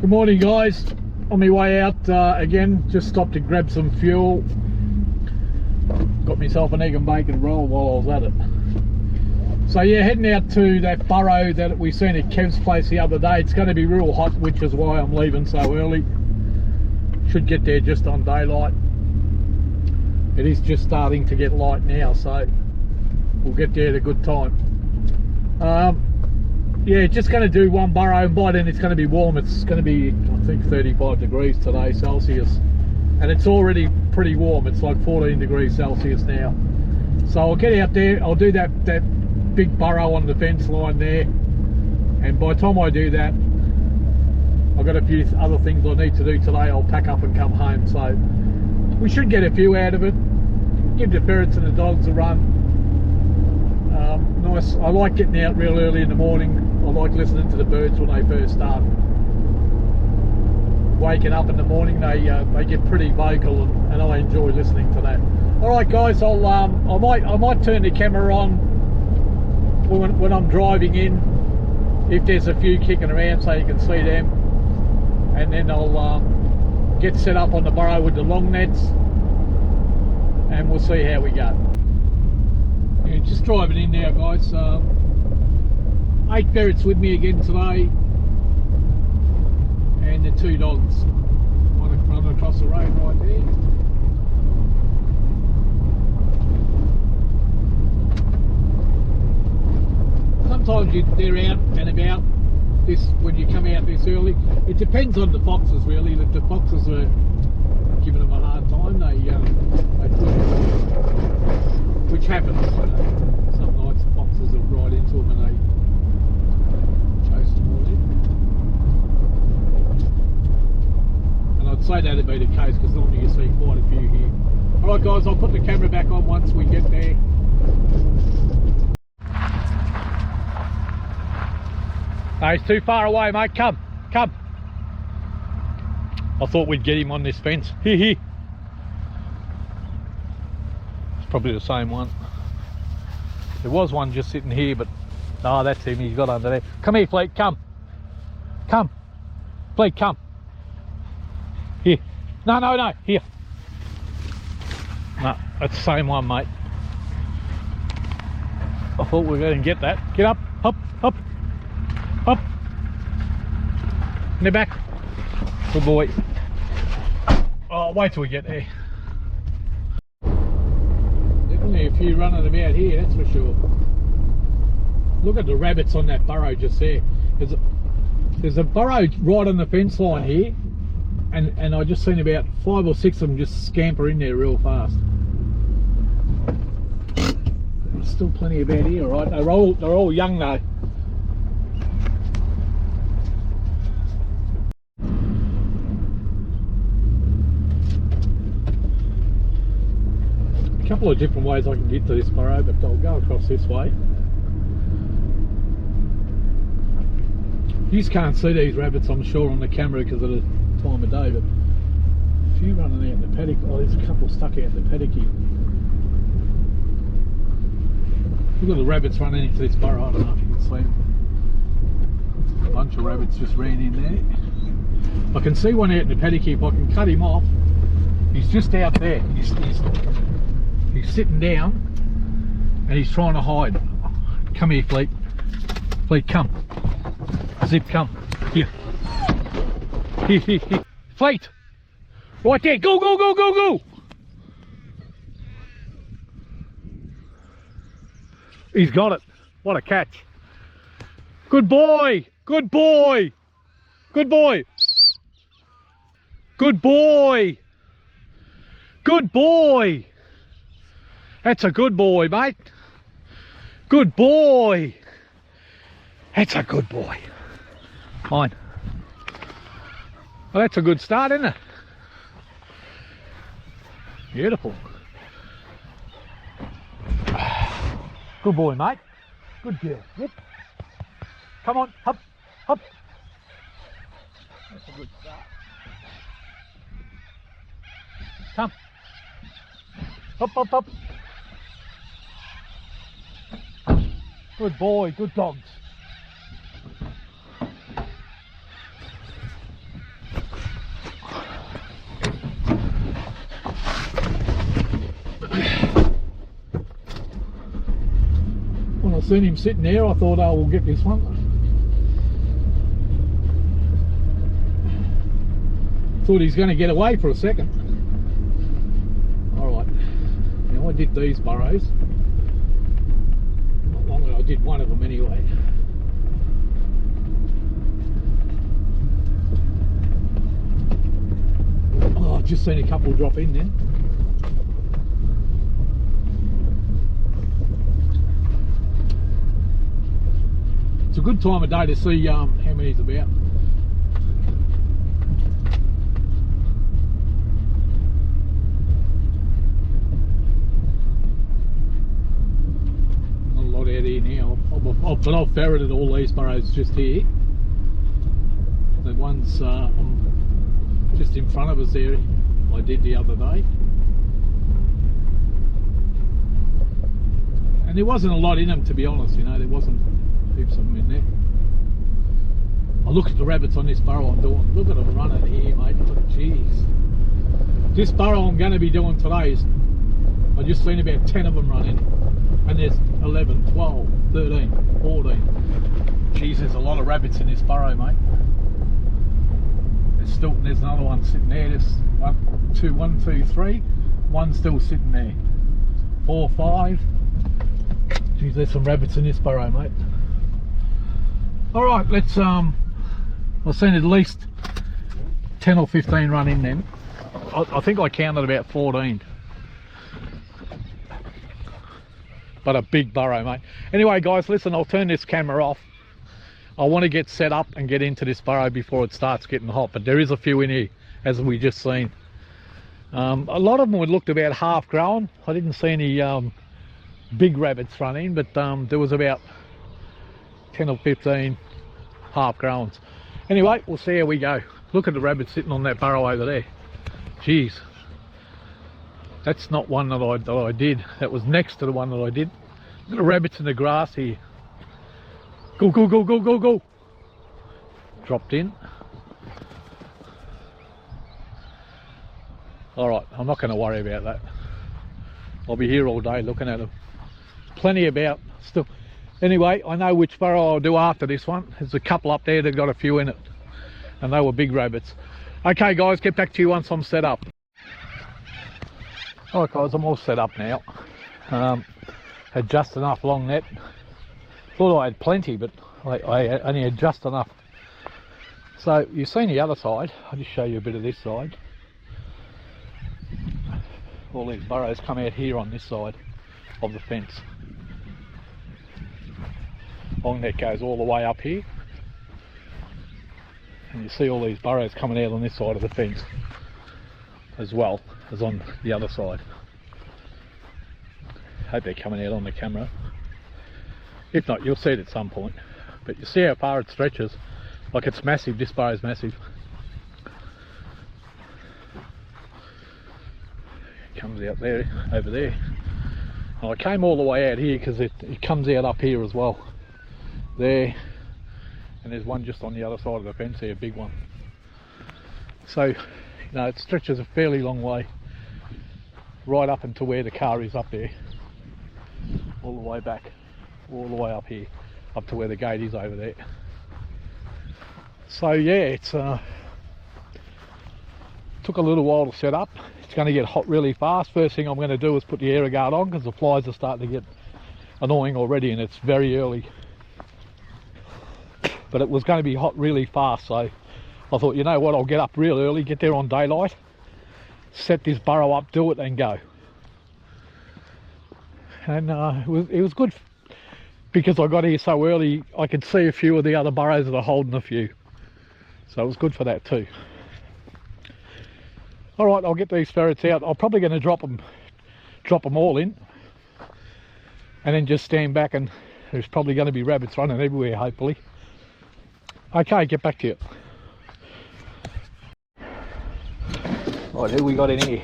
Good morning, guys. On my way out again, just stopped to grab some fuel. Got myself an egg and bacon roll while I was at it. So yeah, heading out to that burrow that we seen at Kev's place the other day. It's going to be real hot, which is why I'm leaving so early. Should get there just on daylight. It is just starting to get light now, so we'll get there at a good time. Yeah, just going to do one burrow, and by then it's going to be warm. It's going to be, I think, 35 degrees today Celsius, and it's already pretty warm. It's like 14 degrees Celsius now. So I'll get out there, I'll do that big burrow on the fence line there, and by the time I do that, I've got a few other things I need to do today. I'll pack up and come home, so we should get a few out of it. Give the ferrets and the dogs a run. Nice. I like getting out real early in the morning. I like listening to the birds when they first start waking up in the morning. They get pretty vocal, and I enjoy listening to that. All right, guys. I might turn the camera on when I'm driving in, if there's a few kicking around, so you can see them, and then I'll get set up on the burrow with the long nets, and we'll see how we go. Yeah, just driving in now, guys. 8 ferrets with me again today, and the 2 dogs. One running across the road right there. Sometimes they're out and about this when you come out this early. It depends on the foxes, really. If the foxes are giving them a hard time, they which happens. Some nights the foxes will ride into them and they chase them all in. And I'd say that'd be the case because normally you see quite a few here. Alright, guys, I'll put the camera back on once we get there. No, he's too far away, mate. Come. I thought we'd get him on this fence. Here. It's probably the same one. There was one just sitting here, but no, that's him. He's got under there. Come here, Fleet. Come. Fleet, come. Here. No. Here. No, that's the same one, mate. I thought we were going to get that. Get up. Up. In the back. Good boy. Oh, wait till we get there. Definitely a few running about here, that's for sure. Look at the rabbits on that burrow just there. There's a burrow right on the fence line here, and I just seen about 5 or 6 of them just scamper in there real fast. There's still plenty about here, right? They're all young though. A couple of different ways I can get to this burrow, but I'll go across this way. You just can't see these rabbits, I'm sure, on the camera because of the time of day, but a few running out in the paddock. Oh, there's a couple stuck out in the paddock here. Look at the rabbits running into this burrow. I don't know if you can see them. A bunch of rabbits just ran in there. I can see one out in the paddock here. If I can cut him off, he's just out there. He's sitting down and he's trying to hide. Come here, Fleet. Fleet, come. Zip, come. Here. Here. Fleet! Right there. Go! He's got it. What a catch. Good boy! Good boy! That's a good boy, mate. Good boy. That's a good boy. Fine. Well, that's a good start, isn't it? Beautiful. Good boy, mate. Good girl. Yep. Come on, up. That's a good start. Come. Up. Good boy, good dogs. seen him sitting there, I thought, oh, we'll get this one. Thought he's going to get away for a second. Alright, now I did these burrows. Not long ago, I did one of them anyway. Oh, I've just seen a couple drop in then. It's a good time of day to see how many he's about. Not a lot out here now. But I've ferreted all these burrows just here. The ones just in front of us there, I did the other day. And there wasn't a lot in them, to be honest, you know, there wasn't heaps of them in there. I look at the rabbits on this burrow I'm doing. Look at them running here, mate. Jeez. This burrow I'm going to be doing today is, I just seen about 10 of them running. And there's 11, 12, 13, 14. Jeez, there's a lot of rabbits in this burrow, mate. There's another one sitting there. There's 1, 2, 3. One still sitting there. 4, 5. Jeez, there's some rabbits in this burrow, mate. Alright, let's I've seen at least 10 or 15 run in then. I think I counted about 14. But a big burrow, mate. Anyway guys, listen, I'll turn this camera off. I want to get set up and get into this burrow before it starts getting hot, but there is a few in here, as we just seen. A lot of them would looked about half grown. I didn't see any big rabbits running, but there was about 10 or 15 half growns. Anyway, we'll see how we go. Look at the rabbit sitting on that burrow over there. Jeez, that's not one that I did. That was next to the one that I did. Look at the rabbits in the grass here. Go, go, go, go, go, go. Dropped in. Alright, I'm not going to worry about that. I'll be here all day looking at them. Plenty about still. Anyway, I know which burrow I'll do after this one. There's a couple up there that got a few in it. And they were big rabbits. Okay guys, get back to you once I'm set up. Alright guys, I'm all set up now. Had just enough long net. Thought I had plenty, but I only had just enough. So you've seen the other side. I'll just show you a bit of this side. All these burrows come out here on this side of the fence. Long net goes all the way up here, and you see all these burrows coming out on this side of the fence as well as on the other side. Hope they're coming out on the camera. If not, you'll see it at some point, but you see how far it stretches. Like, it's massive. This burrow is massive. It comes out there, over there. And I came all the way out here because it comes out up here as well. There, and there's one just on the other side of the fence here, a big one. So, you know, it stretches a fairly long way, right up into where the car is up there, all the way back, all the way up here, up to where the gate is over there. So yeah, it's took a little while to set up. It's going to get hot really fast. First thing I'm going to do is put the air guard on, because the flies are starting to get annoying already, and it's very early. But it was going to be hot really fast, so I thought, you know what, I'll get up real early, get there on daylight, set this burrow up, do it and go. And it was good because I got here so early. I could see a few of the other burrows that are holding a few, so it was good for that too. Alright, I'll get these ferrets out. I'm probably going to drop them all in, and then just stand back, and there's probably going to be rabbits running everywhere, hopefully. Okay, get back to you. Right, who we got in here?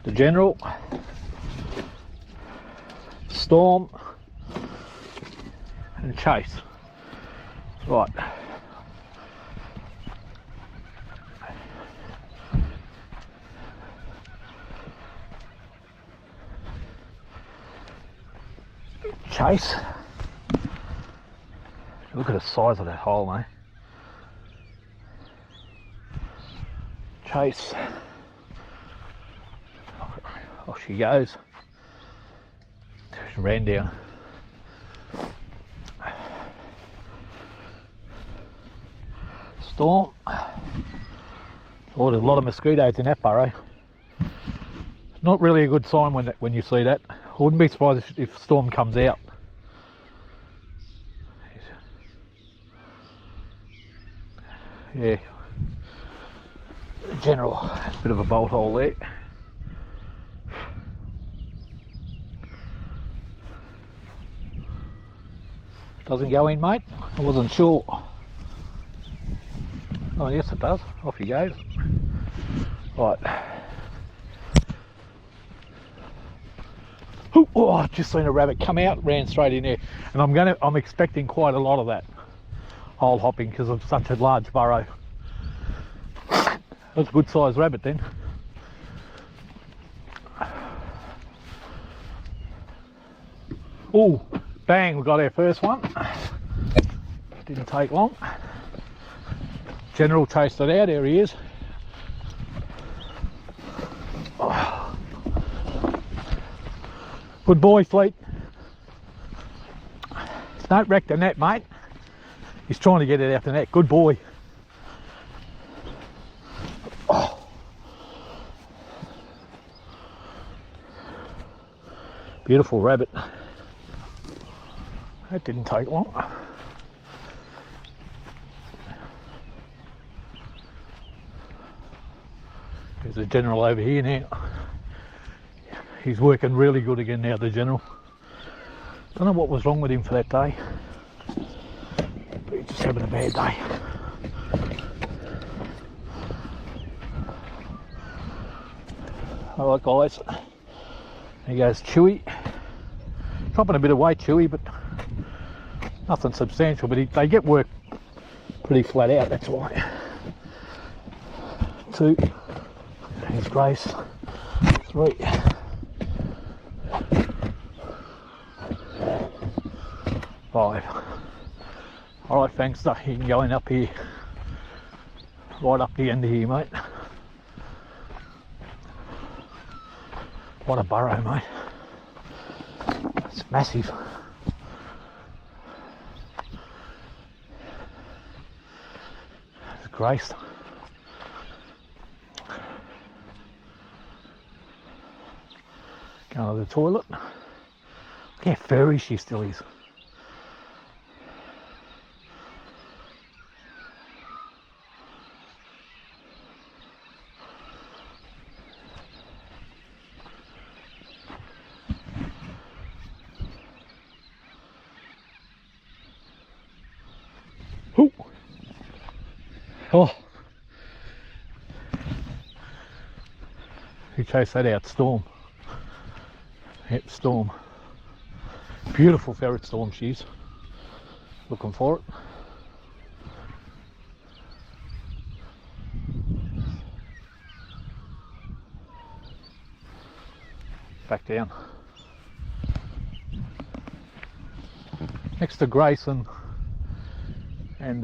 The General, Storm, and Chase. Right. Chase. Look at the size of that hole, mate. Chase. Off she goes. She ran down. Storm. Oh, there's a lot of mosquitoes in that burrow. Not really a good sign when you see that. I wouldn't be surprised if storm comes out. Yeah. General, bit of a bolt hole there. Doesn't go in, mate? I wasn't sure. Oh yes it does. Off he goes. Right. Oh, I've just seen a rabbit come out, ran straight in there, and I'm expecting quite a lot of that hole hopping because of such a large burrow. That's a good sized rabbit then. Oh, bang, we got our first one. Didn't take long. General chased it out, there he is. Oh. Good boy, Fleet. Don't wreck the net, mate. He's trying to get it out the net. Good boy. Oh. Beautiful rabbit. That didn't take long. There's a general over here now. He's working really good again now, the general. Don't know what was wrong with him for that day, but he's just having a bad day. Alright guys, there goes Chewy. Dropping a bit of weight, Chewy, but nothing substantial, but they get work pretty flat out, that's why. 2, there's Grace, 3. 5. Alright, thanks, you can go in up here, right up the end of here, mate. What a burrow, mate. It's massive. It's Grace. Going to the toilet. Look how furry she still is. Ooh. Oh, who chased that out? Storm. Yep, Storm. Beautiful ferret storm she's. Looking for it. Back down. Next to Grayson and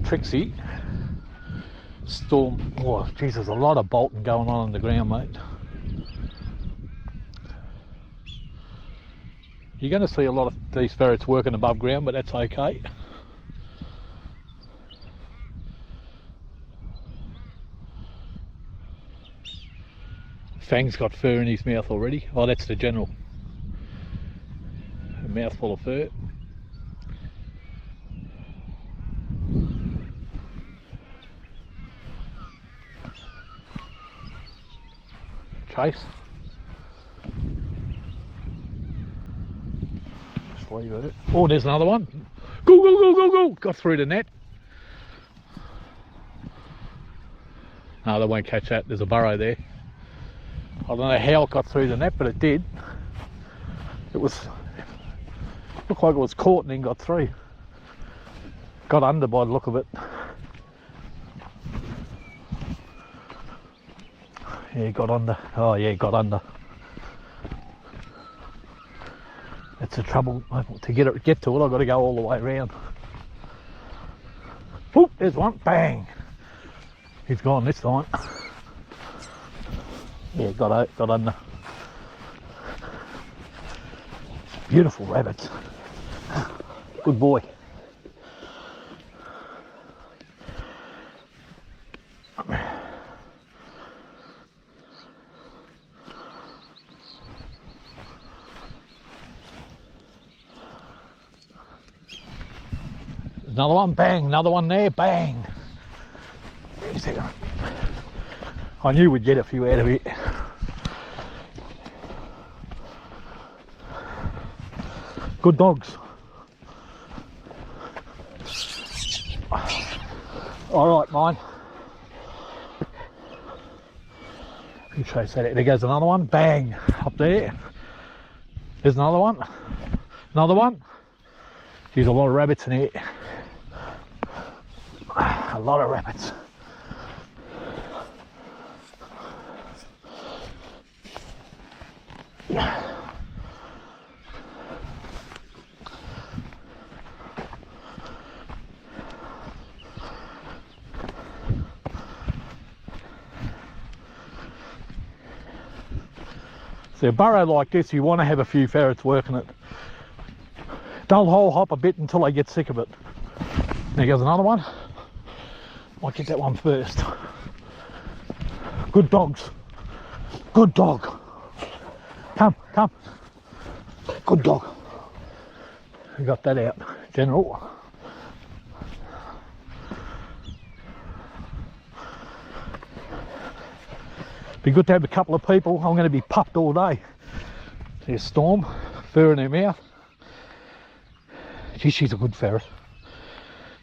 Trixie. Storm. Oh, geez, there's a lot of bolting going on the ground, mate. You're going to see a lot of these ferrets working above ground, but that's okay. Fang's got fur in his mouth already. Oh, that's the general. A mouthful of fur. Chase. Just leave it. Oh, there's another one. Go, go, go, go, go. Got through the net. No, they won't catch that. There's a burrow there. I don't know how it got through the net, but it did. It was, looked like it was caught and then got through. Got under by the look of it. Yeah, got under. Oh yeah, got under. the trouble. To get to it, I've got to go all the way around. Oop, there's one. Bang. He's gone this time. Yeah, got under. Beautiful rabbits. Good boy. Another one, bang, another one there, bang. I knew we'd get a few out of it. Good dogs. All right, mine. You chase that out. There goes another one, bang, up there. There's another one. Another one. There's a lot of rabbits in here. A lot of rabbits. So a burrow like this, you want to have a few ferrets working it. They'll hole hop a bit until they get sick of it. There goes another one. Might get that one first. Good dogs. Good dog. Come, come. Good dog. We got that out, General. Be good to have a couple of people. I'm going to be puffed all day. There's Storm, fur in her mouth. Gee, she's a good ferret.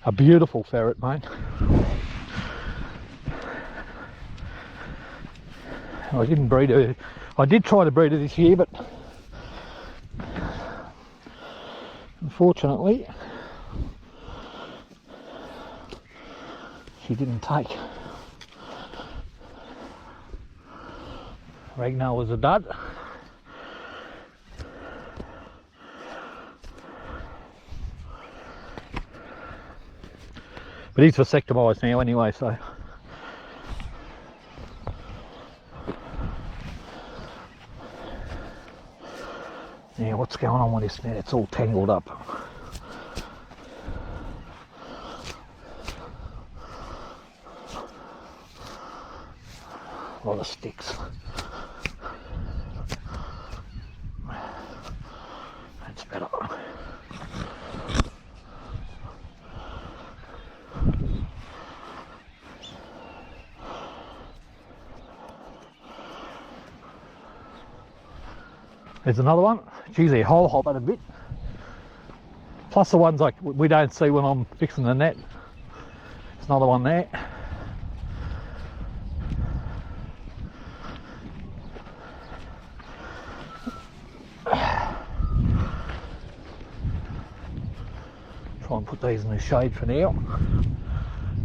A beautiful ferret, mate. I didn't breed her. I did try to breed her this year, but unfortunately she didn't take. Ragnar was a dud. But he's vasectomised now anyway, so. Yeah, what's going on with this net? It's all tangled up. A lot of sticks. That's better. There's another one. Geez, they hole hop it a bit. Plus the ones like we don't see when I'm fixing the net. There's another one there. Try and put these in the shade for now.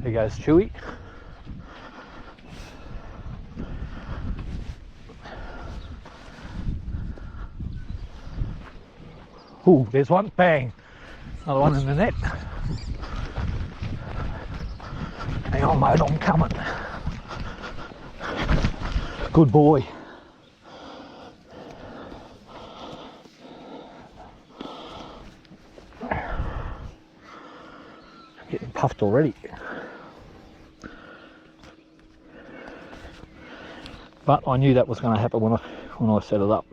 There goes Chewy. Ooh, there's one, bang. Another one in the net. Hang on, mate, I'm coming. Good boy. Getting puffed already. But I knew that was going to happen when I set it up.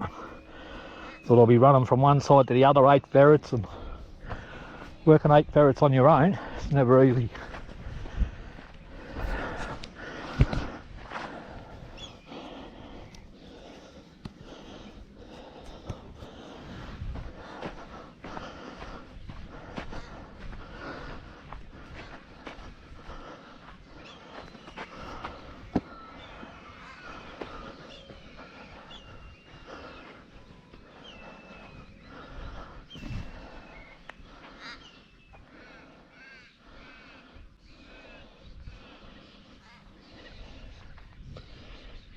Thought I'll be running from one side to the other, 8 ferrets, and working 8 ferrets on your own, it's never easy.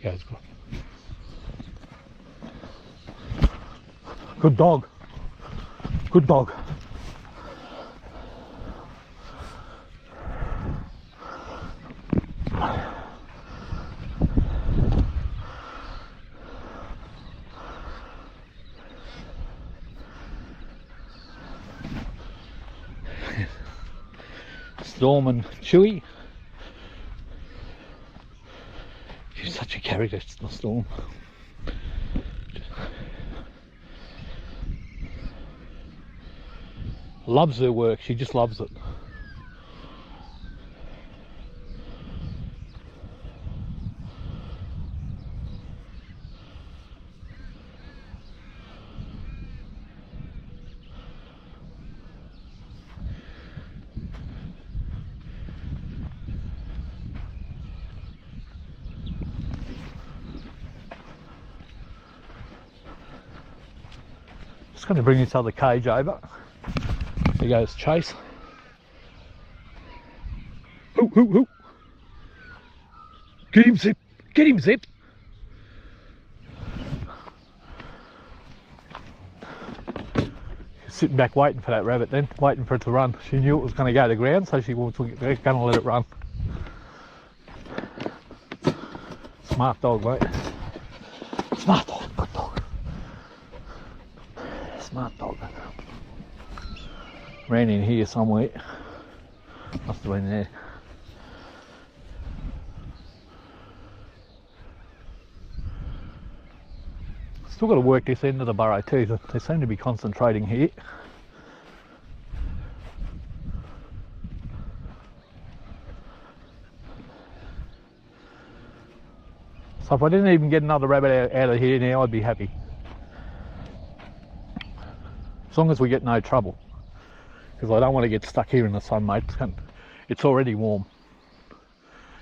Yeah, it's good. Good dog. Good dog. Storm and Chewy. She's such a character, Storm. Loves her work, she just loves it. Just going to bring this other cage over. There goes Chase. Hoo, hoo, hoo. Get him, Zip. Get him, Zip. She's sitting back waiting for that rabbit then, waiting for it to run. She knew it was going to go to ground, so she was going to let it run. Smart dog, mate. Smart dog, good dog. Smart dog. Ran in here somewhere. Must have been there. Still got to work this end of the burrow too. They seem to be concentrating here. So if I didn't even get another rabbit out of here now, I'd be happy. As long as we get no trouble. Because I don't want to get stuck here in the sun, mate. It's already warm.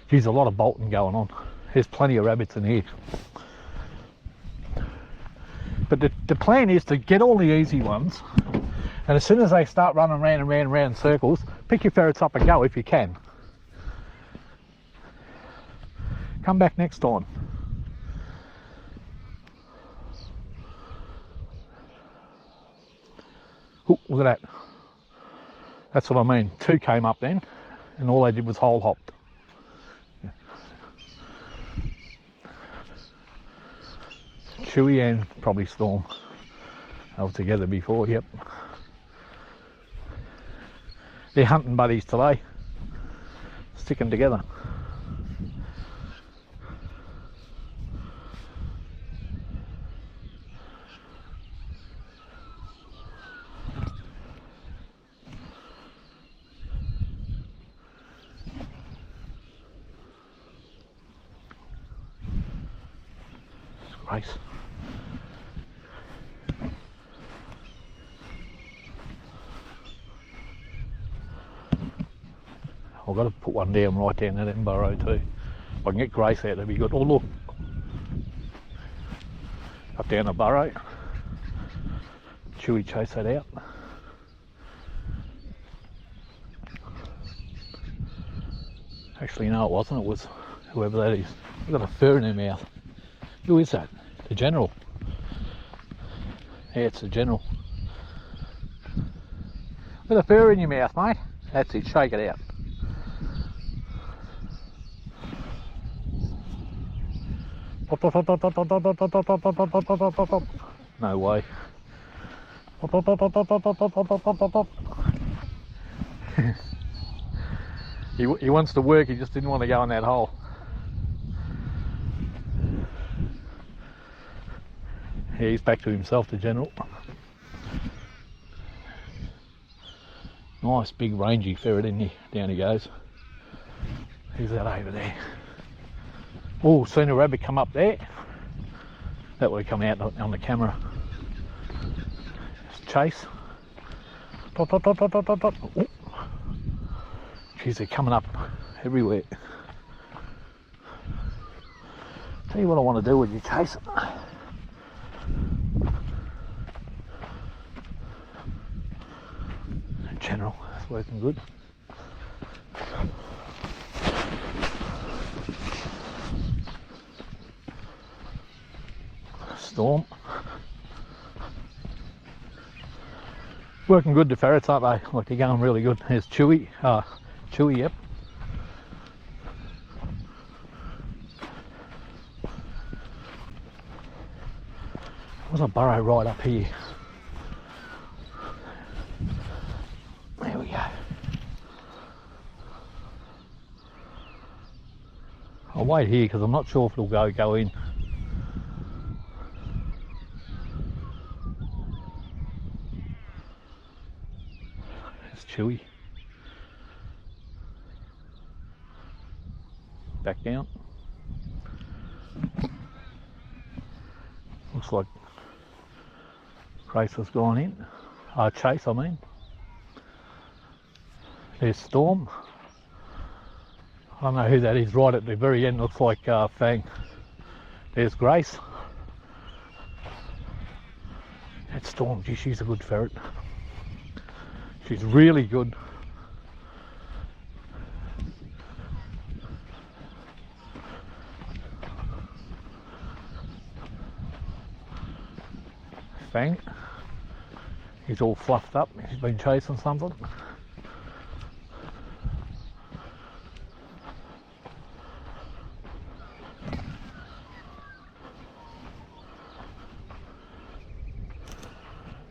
Geez, a lot of bolting going on. There's plenty of rabbits in here. But the plan is to get all the easy ones, and as soon as they start running round and round and round in circles, pick your ferrets up and go if you can. Come back next time. Ooh, look at that. That's what I mean. Two came up then, and all they did was hole hopped. Chewy and probably Storm. They were together before, yep. They're hunting buddies today. Sticking together. Great. I've got to put one down right down at that burrow too. If I can get Grace out, that'd be good. Oh look, up down the burrow. Chewy chase that out. Actually, no, it wasn't. It was whoever that is. I've got a fur in her mouth. Who is that? The general. Yeah, it's the general. With a fur in your mouth, mate. That's it. Shake it out. No way. He wants to work, he just didn't want to go in that hole. Yeah, he's back to himself, the general. Nice big rangy ferret in here. Down he goes. Who's that over there? Oh, seen a rabbit come up there. That would have come out on the camera. Chase. Dot, dot, dot, dot, dot, dot, dot. Oh. Jeez, they're coming up everywhere. Tell you what I want to do when you chase it. General, that's working good. Storm. Working good, the ferrets, aren't they? Like, they're going really good. There's Chewy. Chewy, yep. There's a burrow right up here. There we go. I'll wait here because I'm not sure if it'll go in. It's Chewy. Back down. Looks like Grace has gone in. Chase, I mean. There's Storm. I don't know who that is right at the very end. Looks like Fang. There's Grace. That's Storm. Gee, she's a good ferret. She's really good. Fang. He's all fluffed up. He's been chasing something.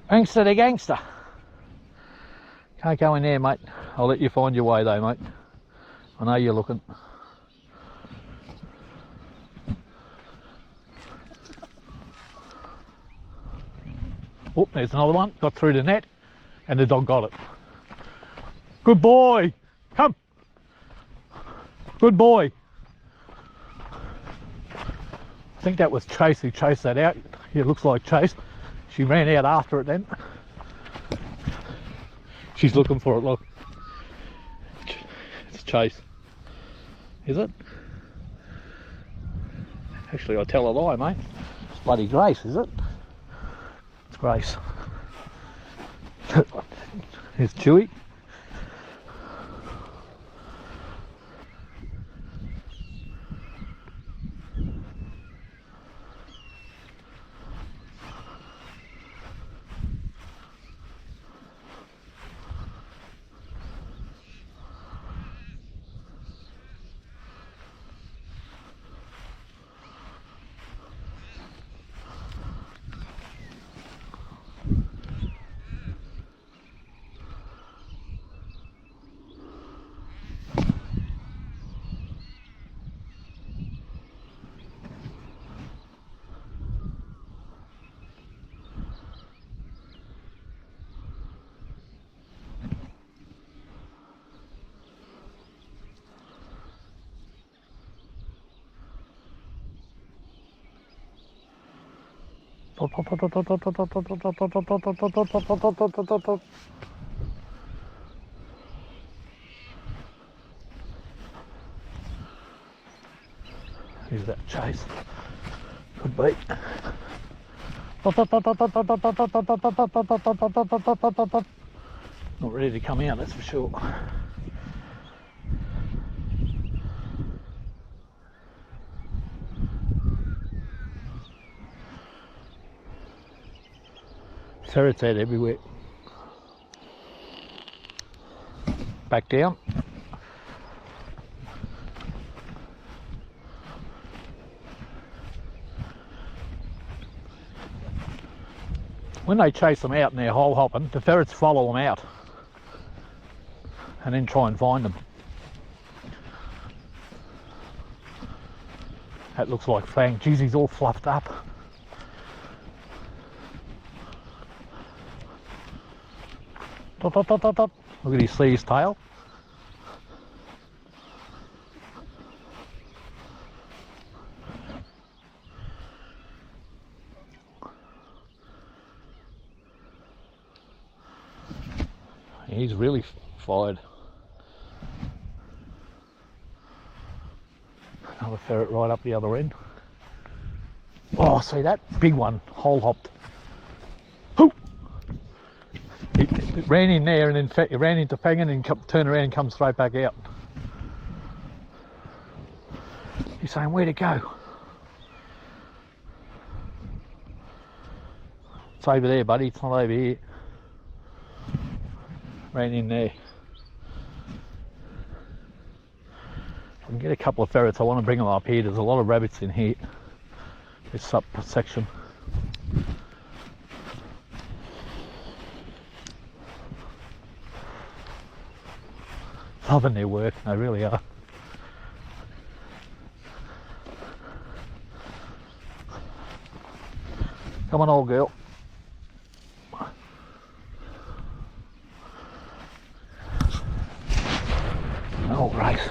Gangster the gangster. Can't go in there, mate. I'll let you find your way though, mate. I know you're looking. Oh, there's another one. Got through the net and the dog got it. Good boy. Come. Good boy. I think that was Chase who chased that out. It looks like Chase. She ran out after it then. She's looking for it, look. It's Chase. Is it? Actually, I tell a lie, mate. It's bloody Grace, is it? It's Grace. Here's Chewy. Who's that Chase? Could be. Not ready to come out, that's for sure. Ferrets out everywhere. Back down. When they chase them out and they're hole hopping, the ferrets follow them out and then try and find them. That looks like Fang. Geez, he's all fluffed up. Look at his, see his tail. He's really fired. Another ferret right up the other end. Oh, see that? Big one, hole hopped. Hoo! It ran in there and then it ran into Fang and then turned around and come straight back out. He's saying, where to go? It's over there, buddy. It's not over here. ran in there. I can get a couple of ferrets. I want to bring them up here. There's a lot of rabbits in here, this subsection. Loving their work, they really are. Come on, old girl. Oh, Grace.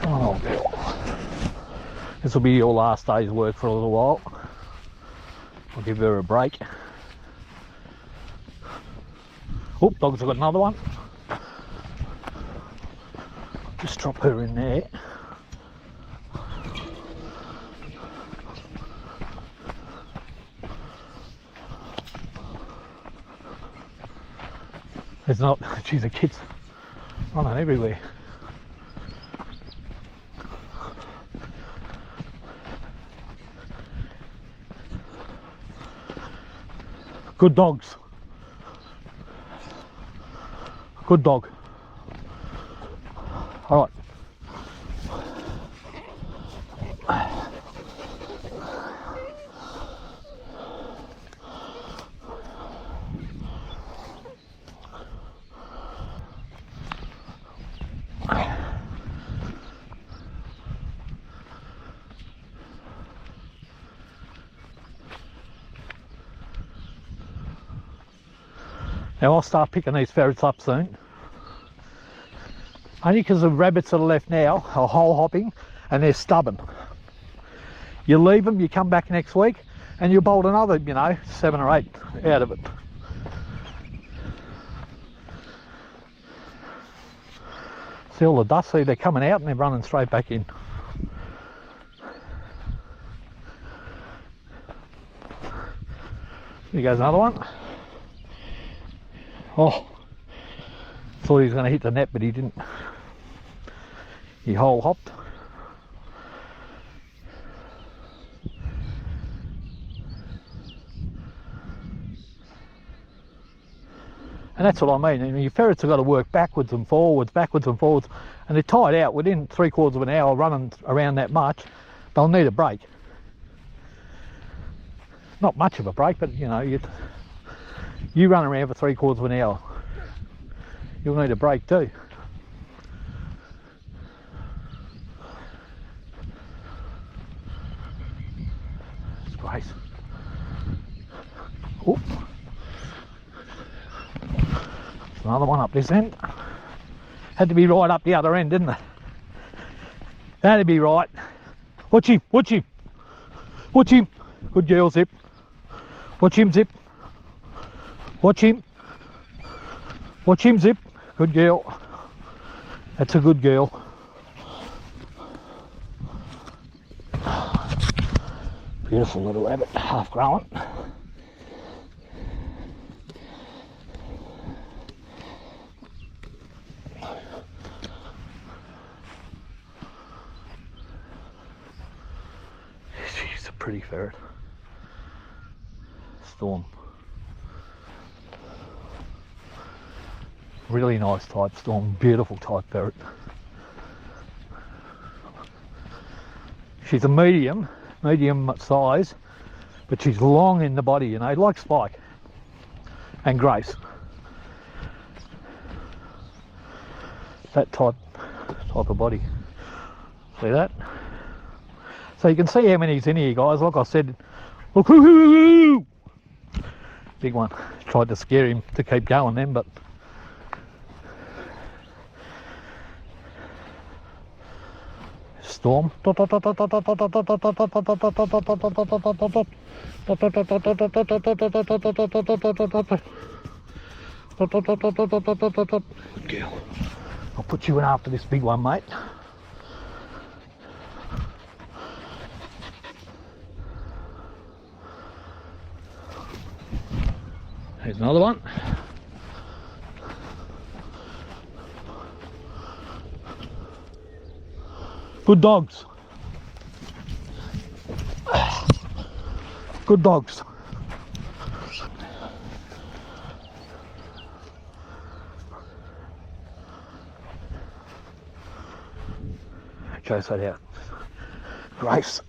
Come on, old girl. This will be your last day's work for a little while. I'll give her a break. Oh, dogs have got another one. Just drop her in there. There's not, geez, the kids running everywhere. Good dogs. Good dog. All right. Now I'll start picking these ferrets up soon. Only because the rabbits that are left now are hole hopping and they're stubborn. You leave them, you come back next week and you bolt another, you know, 7 or 8 out of it. See all the dust, see they're coming out and they're running straight back in. Here goes another one. Oh, thought he was going to hit the net, but he didn't. He hole hopped. And that's what I mean. I mean, your ferrets have got to work backwards and forwards, and they're tired out within 3/4 of an hour running around that much. They'll need a break. Not much of a break, but you know, you run around for 3/4 of an hour, you'll need a break too. It's great. Oh, another one up this end. Had to be right up the other end, didn't it? Had to be right. Watch him, watch him, watch him. Good girl, Zip. Watch him, Zip. Watch him. Watch him, Zip. Good girl. That's a good girl. Beautiful little rabbit, half grown. She's a pretty ferret. Storm. Really nice type Storm, beautiful type ferret. She's a medium size, but she's long in the body, you know, like Spike and Grace. That type of body. See that? So you can see how many's in here, guys. Like I said, look, hoo-hoo-hoo! Big one. Tried to scare him to keep going then, but Storm. Good girl. I'll put you in after this big one, mate. Here's another one. Good dogs. Good dogs. chase that out. Grace.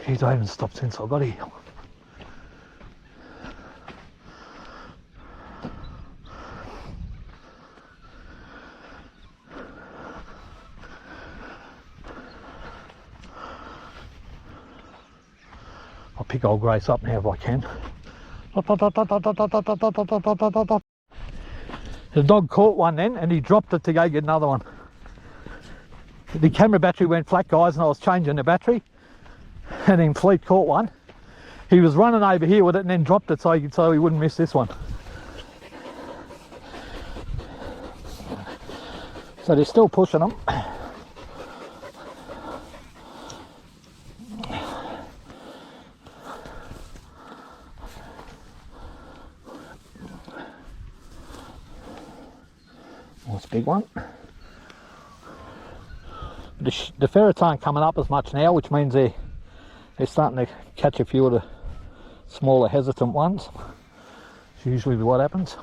Geez, I haven't stopped since I got here. I'll pick old Grace up now if I can. The dog caught one then and he dropped it to go get another one. The camera battery went flat, guys, and I was changing the battery, and then Fleet caught one. He was running over here with it and then dropped it so he wouldn't miss this one. So they're still pushing them. That's a big one. The ferrets aren't coming up as much now, which means they're starting to catch a few of the smaller hesitant ones. It's usually what happens.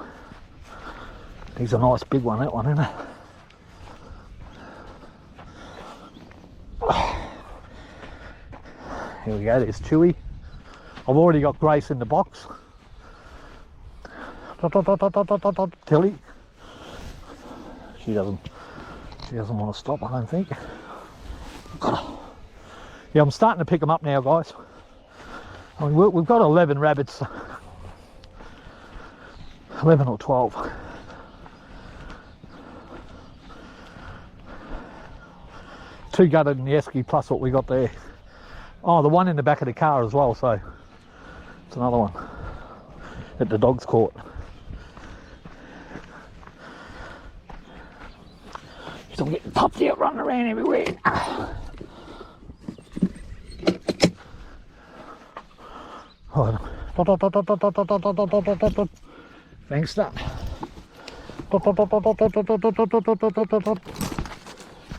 He's a nice big one, that one, isn't it? Here we go, there's Chewy. I've already got Grace in the box. Tilly. She doesn't want to stop, I don't think. Yeah, I'm starting to pick them up now, guys. I mean, we've got 11 rabbits. 11 or 12. Two gutted in the esky plus what we got there. Oh, the one in the back of the car as well, so it's another one that the dog's caught. I'm getting pupped out running around everywhere. Gangster.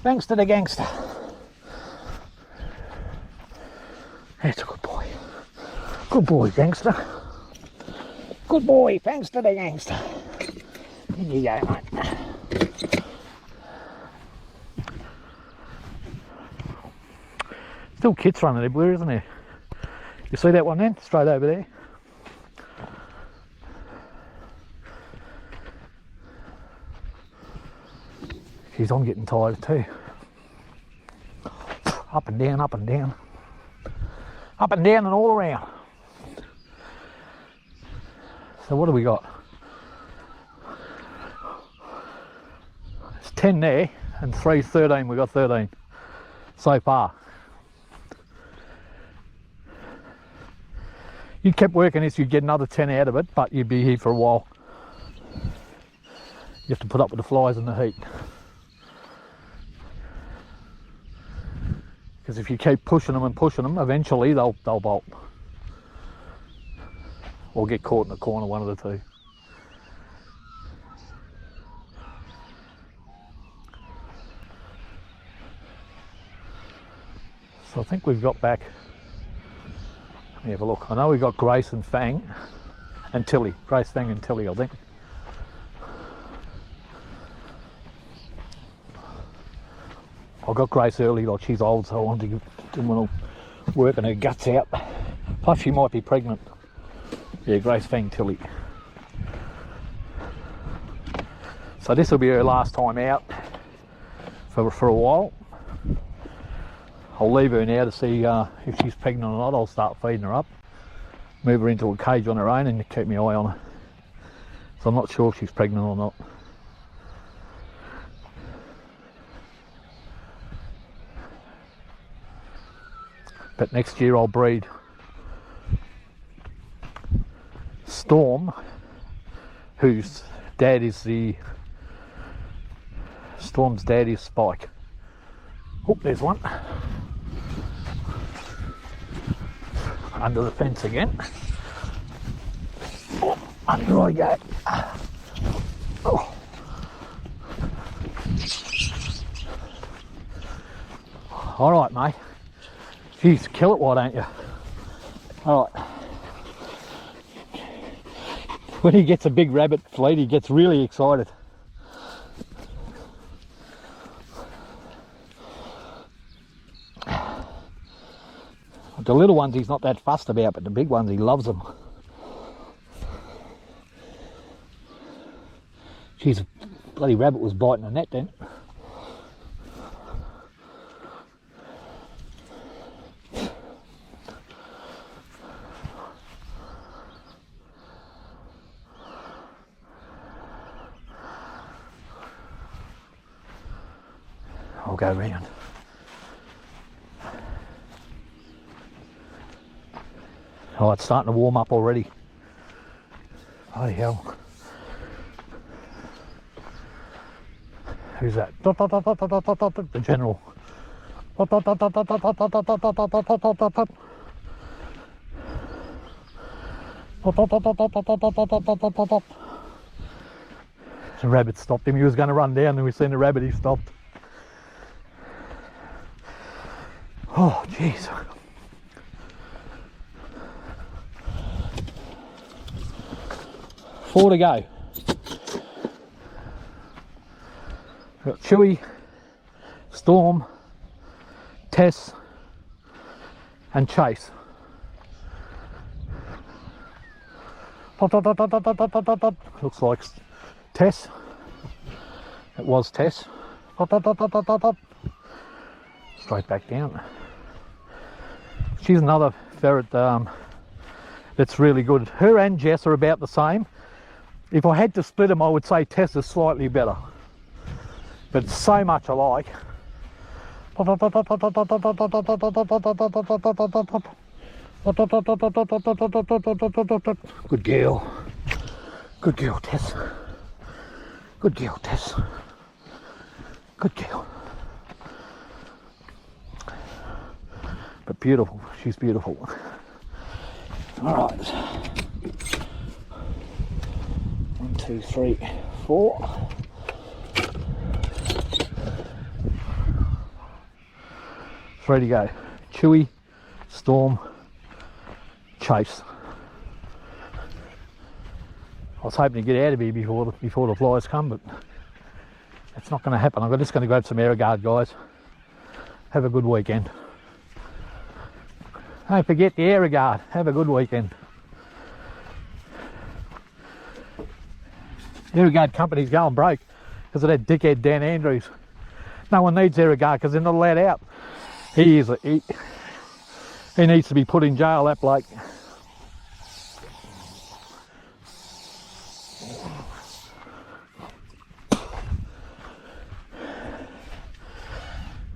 Thanks to the gangster. That's a good boy. Good boy, gangster. Good boy, thanks to the gangster. Here you go, mate. Still kits running everywhere, isn't there? You see that one then? Straight over there. Geez, I'm getting tired too. Up and down, up and down. Up and down and all around. So what do we got? It's 10 there and 3, 13. We got 13 so far. You kept working this, you'd get another 10 out of it, but you'd be here for a while. You have to put up with the flies and the heat. Because if you keep pushing them and pushing them, eventually they'll bolt. Or get caught in the corner, one of the two. So I think we've got back. Let me have a look. I know we've got Grace and Fang and Tilly. Grace, Fang and Tilly, I think. I got Grace early, like she's old, so I didn't want to working her guts out. Plus she might be pregnant. Yeah, Grace, Fang, Tilly. So this will be her last time out for a while. I'll leave her now to see if she's pregnant or not. I'll start feeding her up, move her into a cage on her own and keep my eye on her. So I'm not sure if she's pregnant or not. But next year I'll breed Storm, whose dad is Storm's dad is Spike. Oh, there's one. Under the fence again. Oh, under I go. Oh. All right, mate. Jeez, kill it, why don't you? All right. When he gets a big rabbit fleet, he gets really excited. The little ones he's not that fussed about, but the big ones he loves them. Jeez, bloody rabbit was biting the net then. I'll go round. Oh, it's starting to warm up already. Bloody hell. Who's that? The general. The rabbit stopped him. He was going to run down and we seen the rabbit, he stopped. Oh, jeez. Four to go. We've got Chewy, Storm, Tess and Chase. Looks like Tess. It was Tess. Straight back down. She's another ferret that's really good. Her and Jess are about the same. If I had to split them, I would say Tess is slightly better. But it's so much alike. Good girl. Good girl, Tess. Good girl, Tess. Good girl. But beautiful. She's beautiful. All right. 1, 2, 3, 4. Ready to go. Chewy, Storm, Chase. I was hoping to get out of here before the flies come, but it's not going to happen. I'm just going to grab some air guard, guys. Have a good weekend. Don't forget the air guard. Have a good weekend. Air guard company's going broke because of that dickhead Dan Andrews. No one needs air guard because they're not allowed out. He needs to be put in jail, that bloke.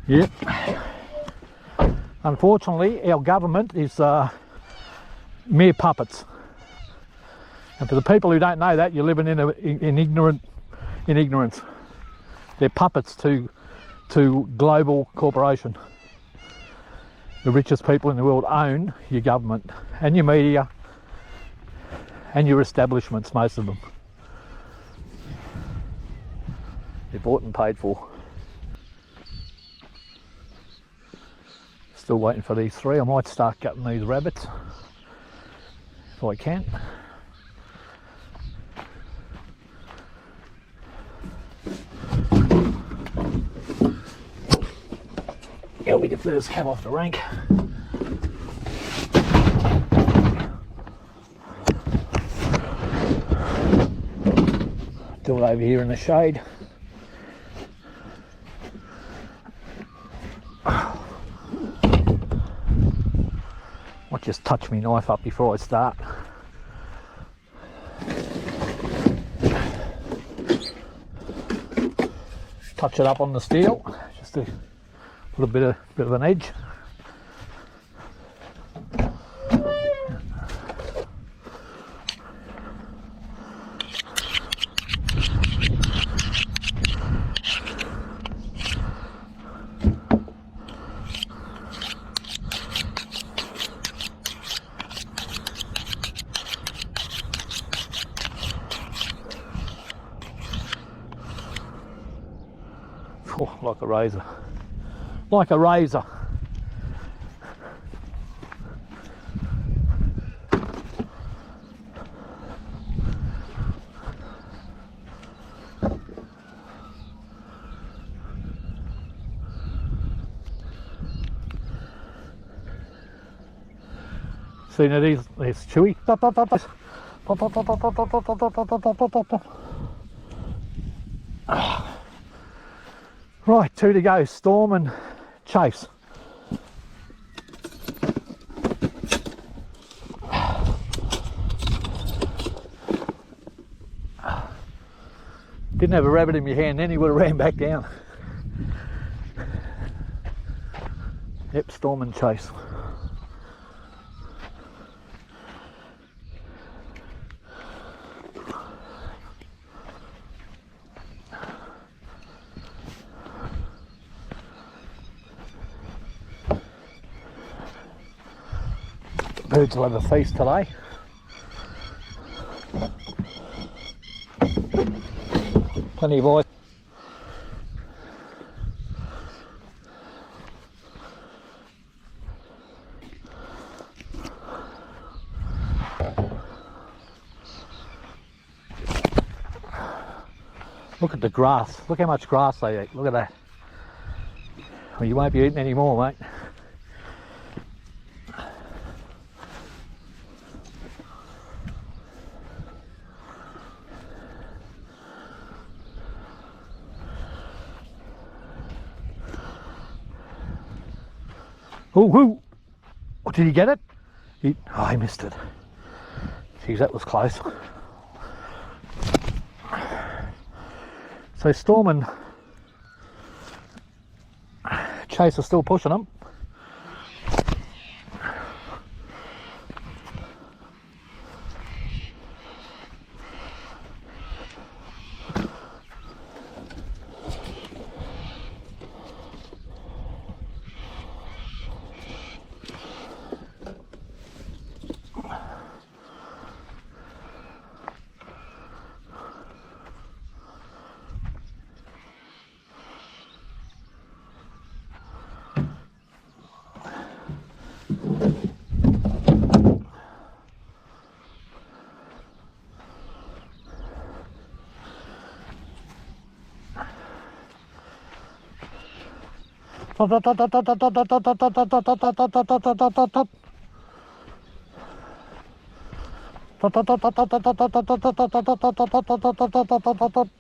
Yep. Unfortunately, our government is mere puppets. And for the people who don't know that, you're living in ignorance. They're puppets to global corporation. The richest people in the world own your government and your media and your establishments, most of them. They're bought and paid for. Still waiting for these three. I might start cutting these rabbits if I can. Get me the first cab off the rank. Do it over here in the shade. Might just touch my knife up before I start. Touch it up on the steel just to put a bit of an edge. Oh, like a razor. like a razor. See, now these chewy. Right, 2 to go, Storm and Chase. Didn't have a rabbit in my hand, then he would have ran back down. Yep, Storm and Chase. Birds will have a feast today. Plenty of ice. Look at the grass. Look how much grass they eat. Look at that. Well, you won't be eating any more, mate. Oh, did he get it? He missed it. Jeez, that was close. So Storm and Chase are still pushing them.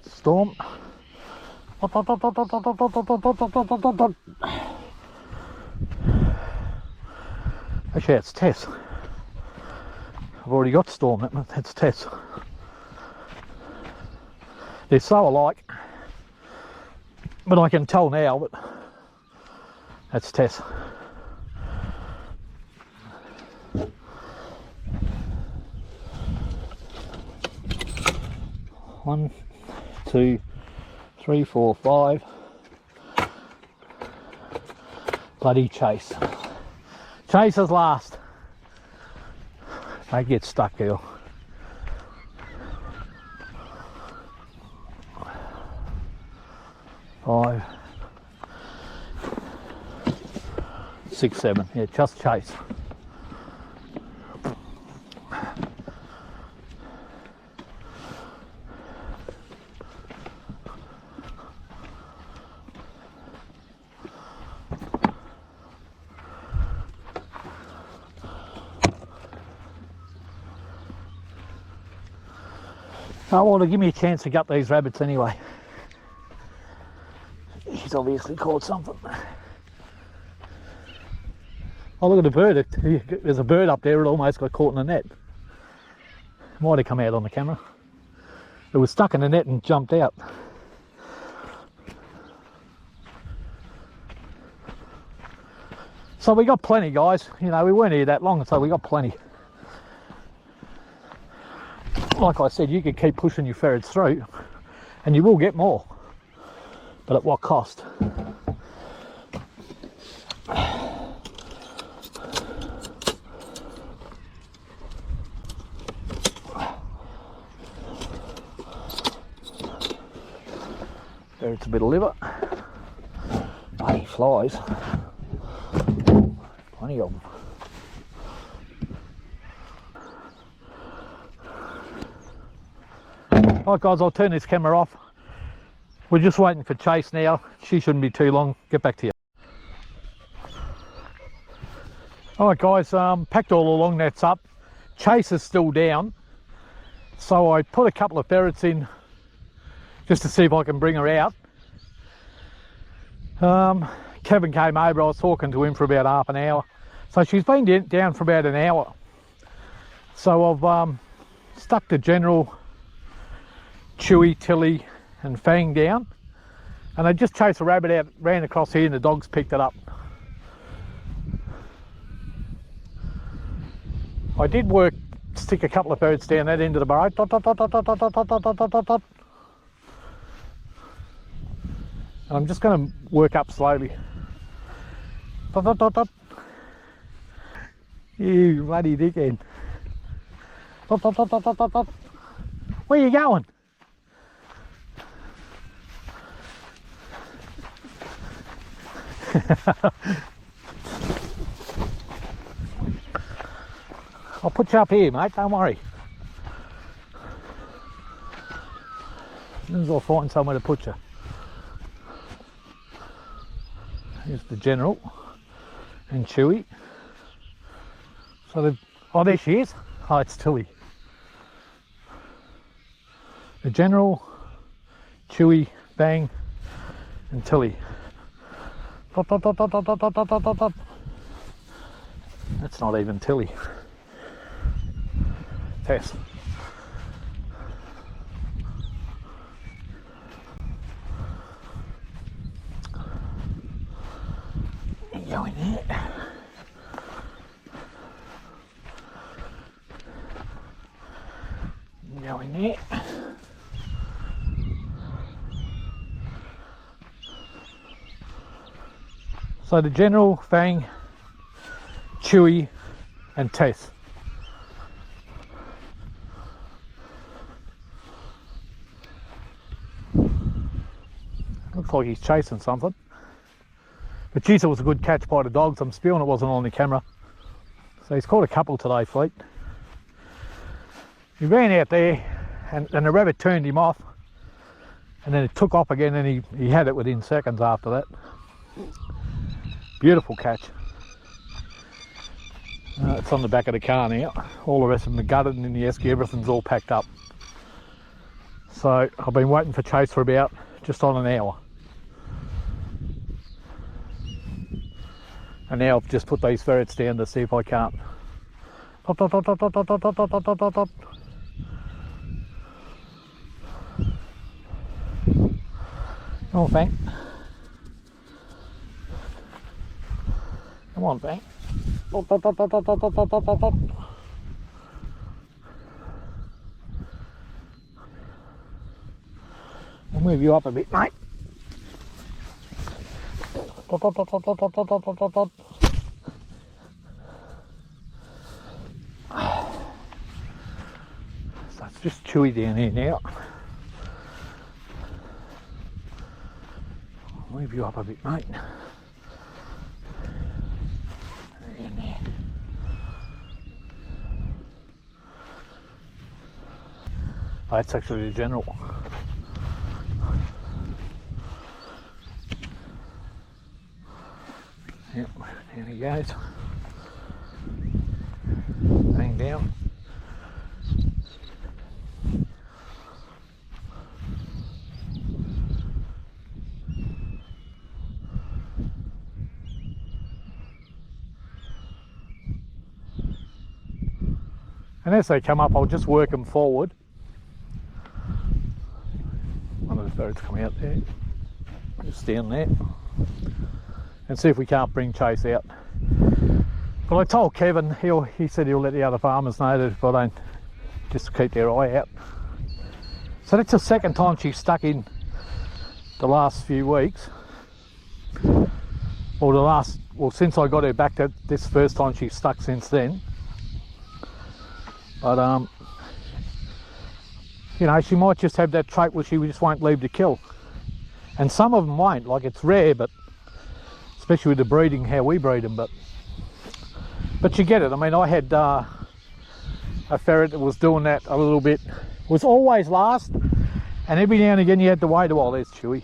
Storm. Actually, it's Tess. I've already got Storm. That's Tess. They're so alike, but I can tell now. But that's Tess. One, two, three, four, five. Bloody Chase. Chase is last. Don't get stuck, girl. Five, six, seven. Yeah, just Chase. Oh, well, to give me a chance to gut these rabbits anyway. She's obviously caught something. Oh, look at the bird. There's a bird up there. It almost got caught in the net. Might have come out on the camera. It was stuck in the net and jumped out. So we got plenty, guys. You know, we weren't here that long, so we got plenty. Like I said, you could keep pushing your ferrets through and you will get more, but at what cost? Ferret's a bit of liver. Bloody flies. Plenty of them. Alright guys, I'll turn this camera off. We're just waiting for Chase now. She shouldn't be too long. Get back to you. Alright guys, packed all the long nets up. Chase is still down. So I put a couple of ferrets in just to see if I can bring her out. Kevin came over, I was talking to him for about half an hour. So she's been down for about an hour. So I've stuck the General, Chewy, Tilly and Fang down. And I just chased a rabbit out, ran across here and the dogs picked it up. I did stick a couple of ferrets down that end of the burrow. Dot, dot, dot, dot, dot, dot, dot, dot, dot, dot, dot. And I'm just going to work up slowly. Dot, dot, dot, dot. You bloody dickhead. Dot, dot, dot, dot, dot, dot, dot. Where are you going? I'll put you up here, mate, don't worry. As soon as I find somewhere to put you. Here's the General and Chewy. So oh, there she is. Oh, it's Tilly. The General, Chewy, Bang, and Tilly. Dot, dot, dot, dot, dot, dot, dot, dot, dot, dot. That's not even Tilly. Tess. Go in there. Go in there. So the General, Fang, Chewy and Tess. Looks like he's chasing something. But geez, it was a good catch by the dogs. I'm spewing it wasn't on the camera. So he's caught a couple today, Fleet. He ran out there and the rabbit turned him off. And then it took off again and he had it within seconds after that. Beautiful catch. It's on the back of the car now. All the rest of them are gutted and in the esky, everything's all packed up. So I've been waiting for Chase for about just on an hour. And now I've just put these ferrets down to see if I can't. Dot, dot, dot, dot, dot, dot, dot, dot, dot, dot, dot, dot. Come on, Fang. Come on, Fang. Dot, dot, dot, dot, dot, dot, dot, dot, dot, dot. I'll move you up a bit, mate. Dot, dot, dot, dot, dot, dot, dot, dot, dot, dot. So it's just Chewy down here now. I'll move you up a bit, mate. In there. Oh, that's actually the General. Yep, there he goes. Hang down. And as they come up, I'll just work them forward. One of the ferrets come out there, just down there. And see if we can't bring Chase out. But I told Kevin, he said he'll let the other farmers know that if I don't, just keep their eye out. So that's the second time she's stuck in the last few weeks. Or since I got her back, this first time she's stuck since then. But you know, she might just have that trait where she just won't leave the kill. And some of them won't, like it's rare, but especially with the breeding, how we breed them. But you get it. I mean, I had a ferret that was doing that a little bit. It was always last, and every now and again you had to wait a while. There's Chewy.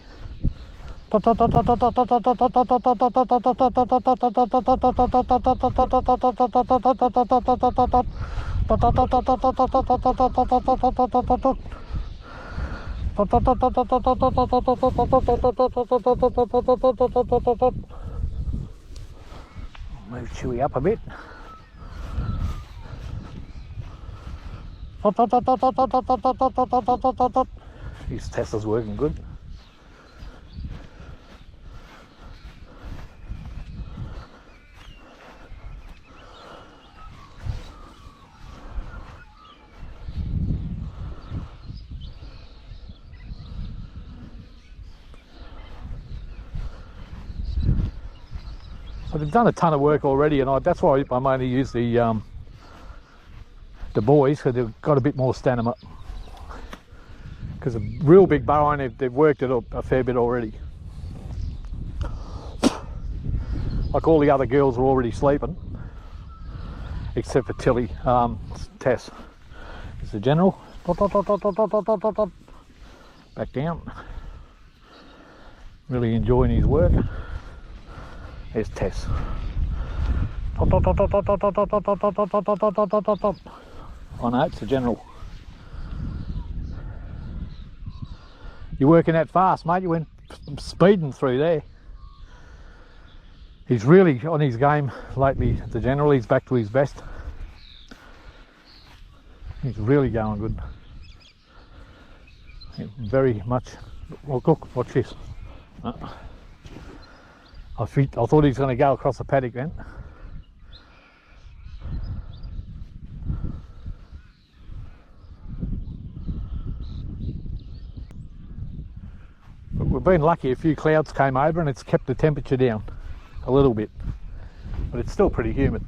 Move Chewy up a bit. His Tesla's working good. So they've done a ton of work already, and that's why I mainly use the boys, because they've got a bit more stamina. Because a real big burrow, and they've worked it up a fair bit already. Like all the other girls are already sleeping, except for Tilly. Tess is the general. Back down. Really enjoying his work. There's Tess. Oh no, it's the general. You're working that fast, mate. You went speeding through there. He's really on his game lately, the general. He's back to his best. He's really going good. Very much. Well, look, watch this. I thought he was going to go across the paddock then. But we've been lucky, a few clouds came over and it's kept the temperature down a little bit, but it's still pretty humid.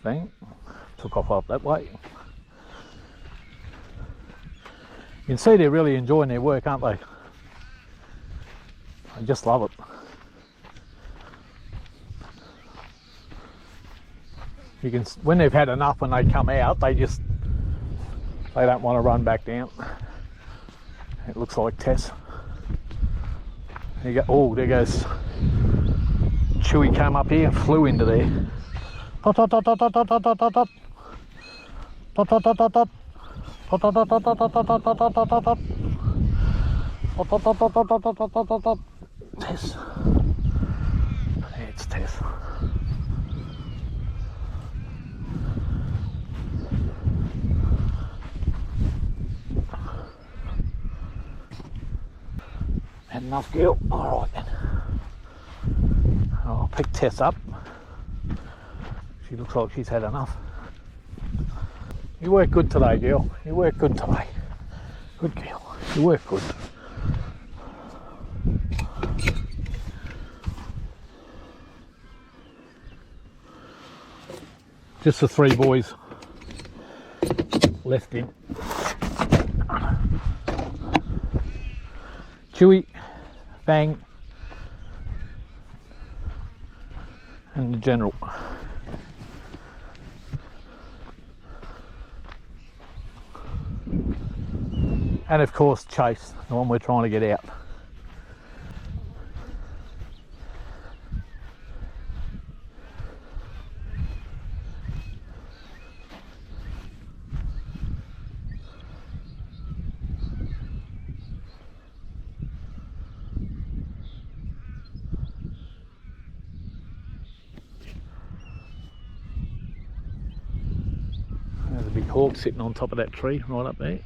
Thing took off up that way. You can see they're really enjoying their work, aren't they? I just love it. You can, when they've had enough, when they come out, they don't want to run back down. It looks like Tess. There you go. Oh, there goes Chewy. Came up here and flew into there. Tess. It's Tess. Had enough, girl. All right then. I'll pick Tess up. She looks like she's had enough. You work good today, girl. You work good today. Good girl. You work good. Just the three boys left in. Chewy, Fang, and the general. And of course Chase, the one we're trying to get out. There's a big hawk sitting on top of that tree right up there. You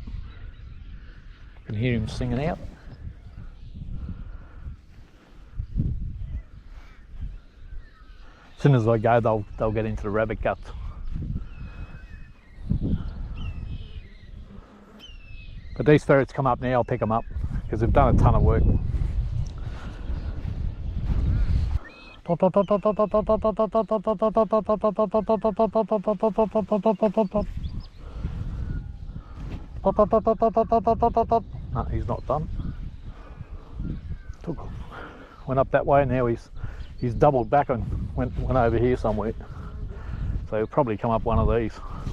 can hear him singing out. As soon as I go, they'll get into the rabbit guts. But these ferrets come up now, I'll pick them up. because they've done a ton of work. No, he's not done. Went up that way, and now he's doubled back and went over here somewhere. So he'll probably come up one of these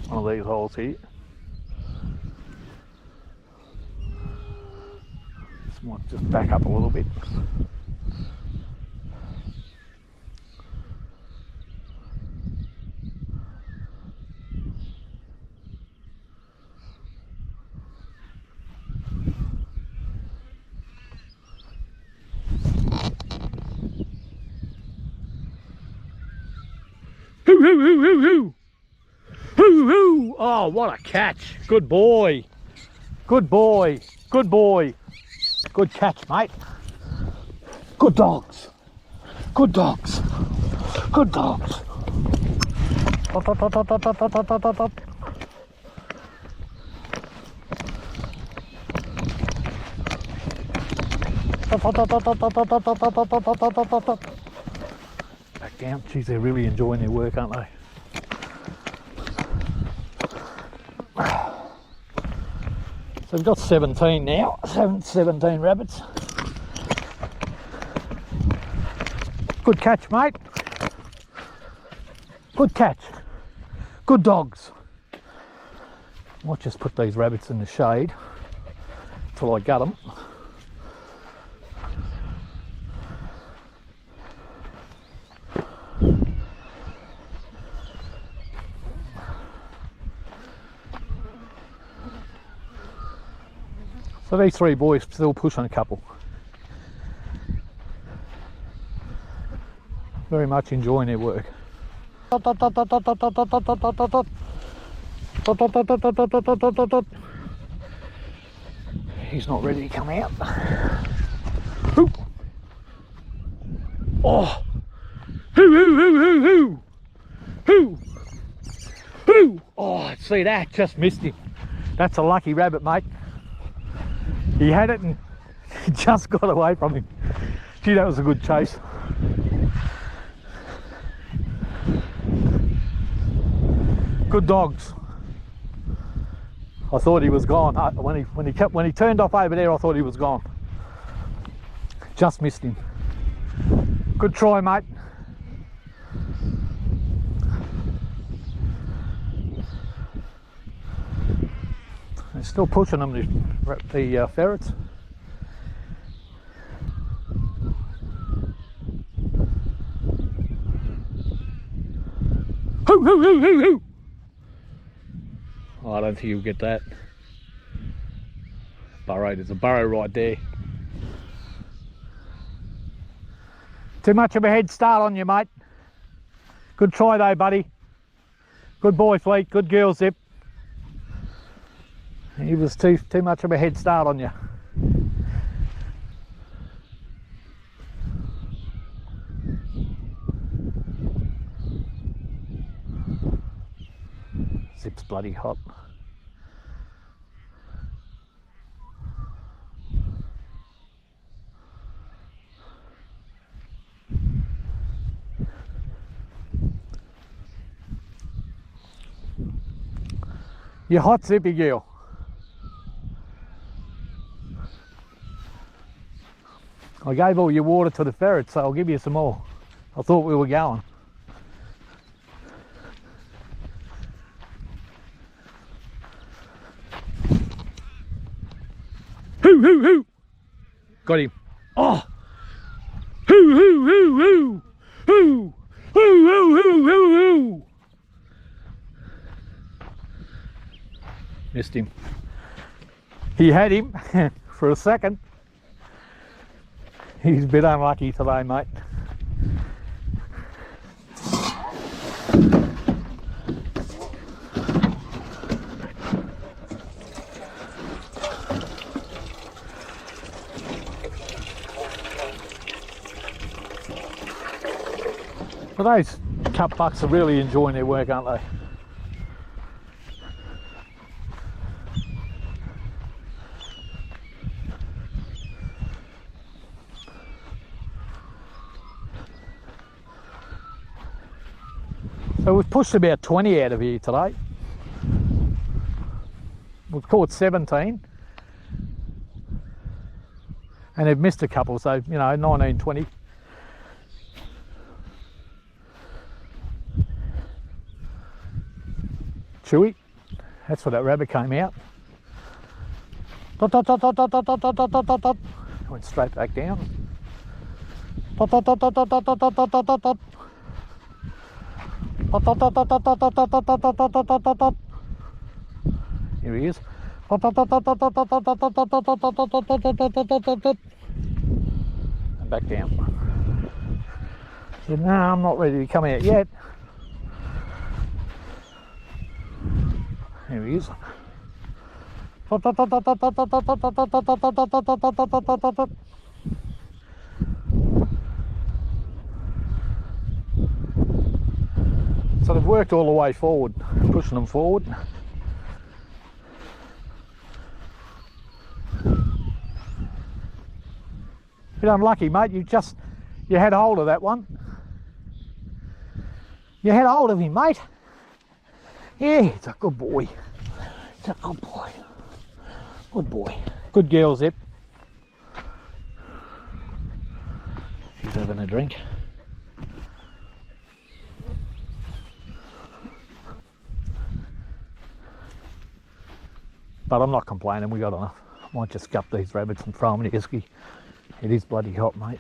holes here. This might just back up a little bit. Hoo, hoo, hoo, hoo, hoo. Hoo, hoo. Oh, what a catch. Good boy. Good boy. Good boy. Good catch, mate. Good dogs. Good dogs. Good dogs. Back down. Geez, they're really enjoying their work, aren't they? So we've got 17 now, 17 rabbits. Good catch, mate. Good catch. Good dogs. Might just put these rabbits in the shade till I gut them. So these three boys still pushing a couple. Very much enjoying their work. He's not ready to come out. Hoo. Oh! Hoo, hoo, hoo, hoo, hoo! Hoo! Hoo! Oh, see that? Just missed him. That's a lucky rabbit, mate. He had it and he just got away from him. Gee, that was a good chase. Good dogs. I thought he was gone. When he turned off over there, I thought he was gone. Just missed him. Good try, mate. They're still pushing them, the ferrets. Hoo, hoo, hoo, hoo, hoo. Oh, I don't think you'll get that. Burrow, there's a burrow right there. Too much of a head start on you, mate. Good try though, buddy. Good boy, Fleet. Good girl, Zip. He was too much of a head start on you. Zip's bloody hot. You're hot, Zippy girl. I gave all your water to the ferret, so I'll give you some more. I thought we were going. Hoo, hoo, hoo. Got him. Oh. Hoo, hoo, hoo, hoo. Hoo, hoo, hoo, hoo, hoo, hoo. Missed him. He had him for a second. He's a bit unlucky today, mate. But those cup bucks are really enjoying their work, aren't they? So we've pushed about 20 out of here today. We've caught 17. And they've missed a couple, so, you know, 19, 20. Chewy. That's where that rabbit came out. Dot, dot, dot, dot, dot, dot, dot, dot, dot, dot, dot. Went straight back down. Dot, dot, dot, dot, dot, dot, dot, dot, dot, dot, dot. Dot, dot, dot, dot, dot, dot, dot, dot, dot, dot, dot, dot, dot, dot. Here he is. Dot, dot, dot, dot, dot, dot, dot, dot, dot, dot, dot, dot, dot, dot, dot, dot, dot, dot, dot, dot. And back down. I said, no, I'm not ready to come out yet. Here he is. So they've worked all the way forward, pushing them forward. Bit unlucky, mate. You had hold of that one. You had hold of him, mate. Yeah, it's a good boy. It's a good boy. Good boy. Good girl, Zip. She's having a drink. But I'm not complaining, we got enough. I might just gut these rabbits and throw them in the esky. It is bloody hot, mate.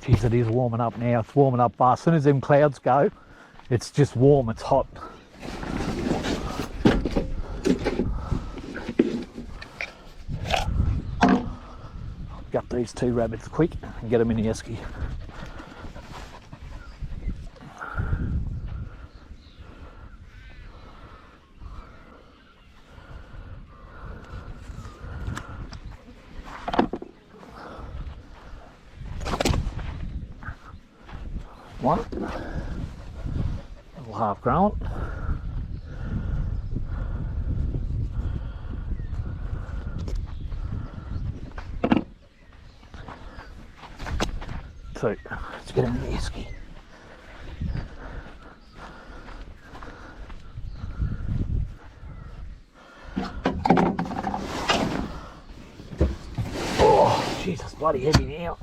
Jeez, it is warming up now. It's warming up fast. As soon as them clouds go, it's just warm, it's hot. I'll gut these two rabbits quick and get them in the esky. One, little half grown. Two, let's get him in the esky. Oh, Jesus, bloody heavy now.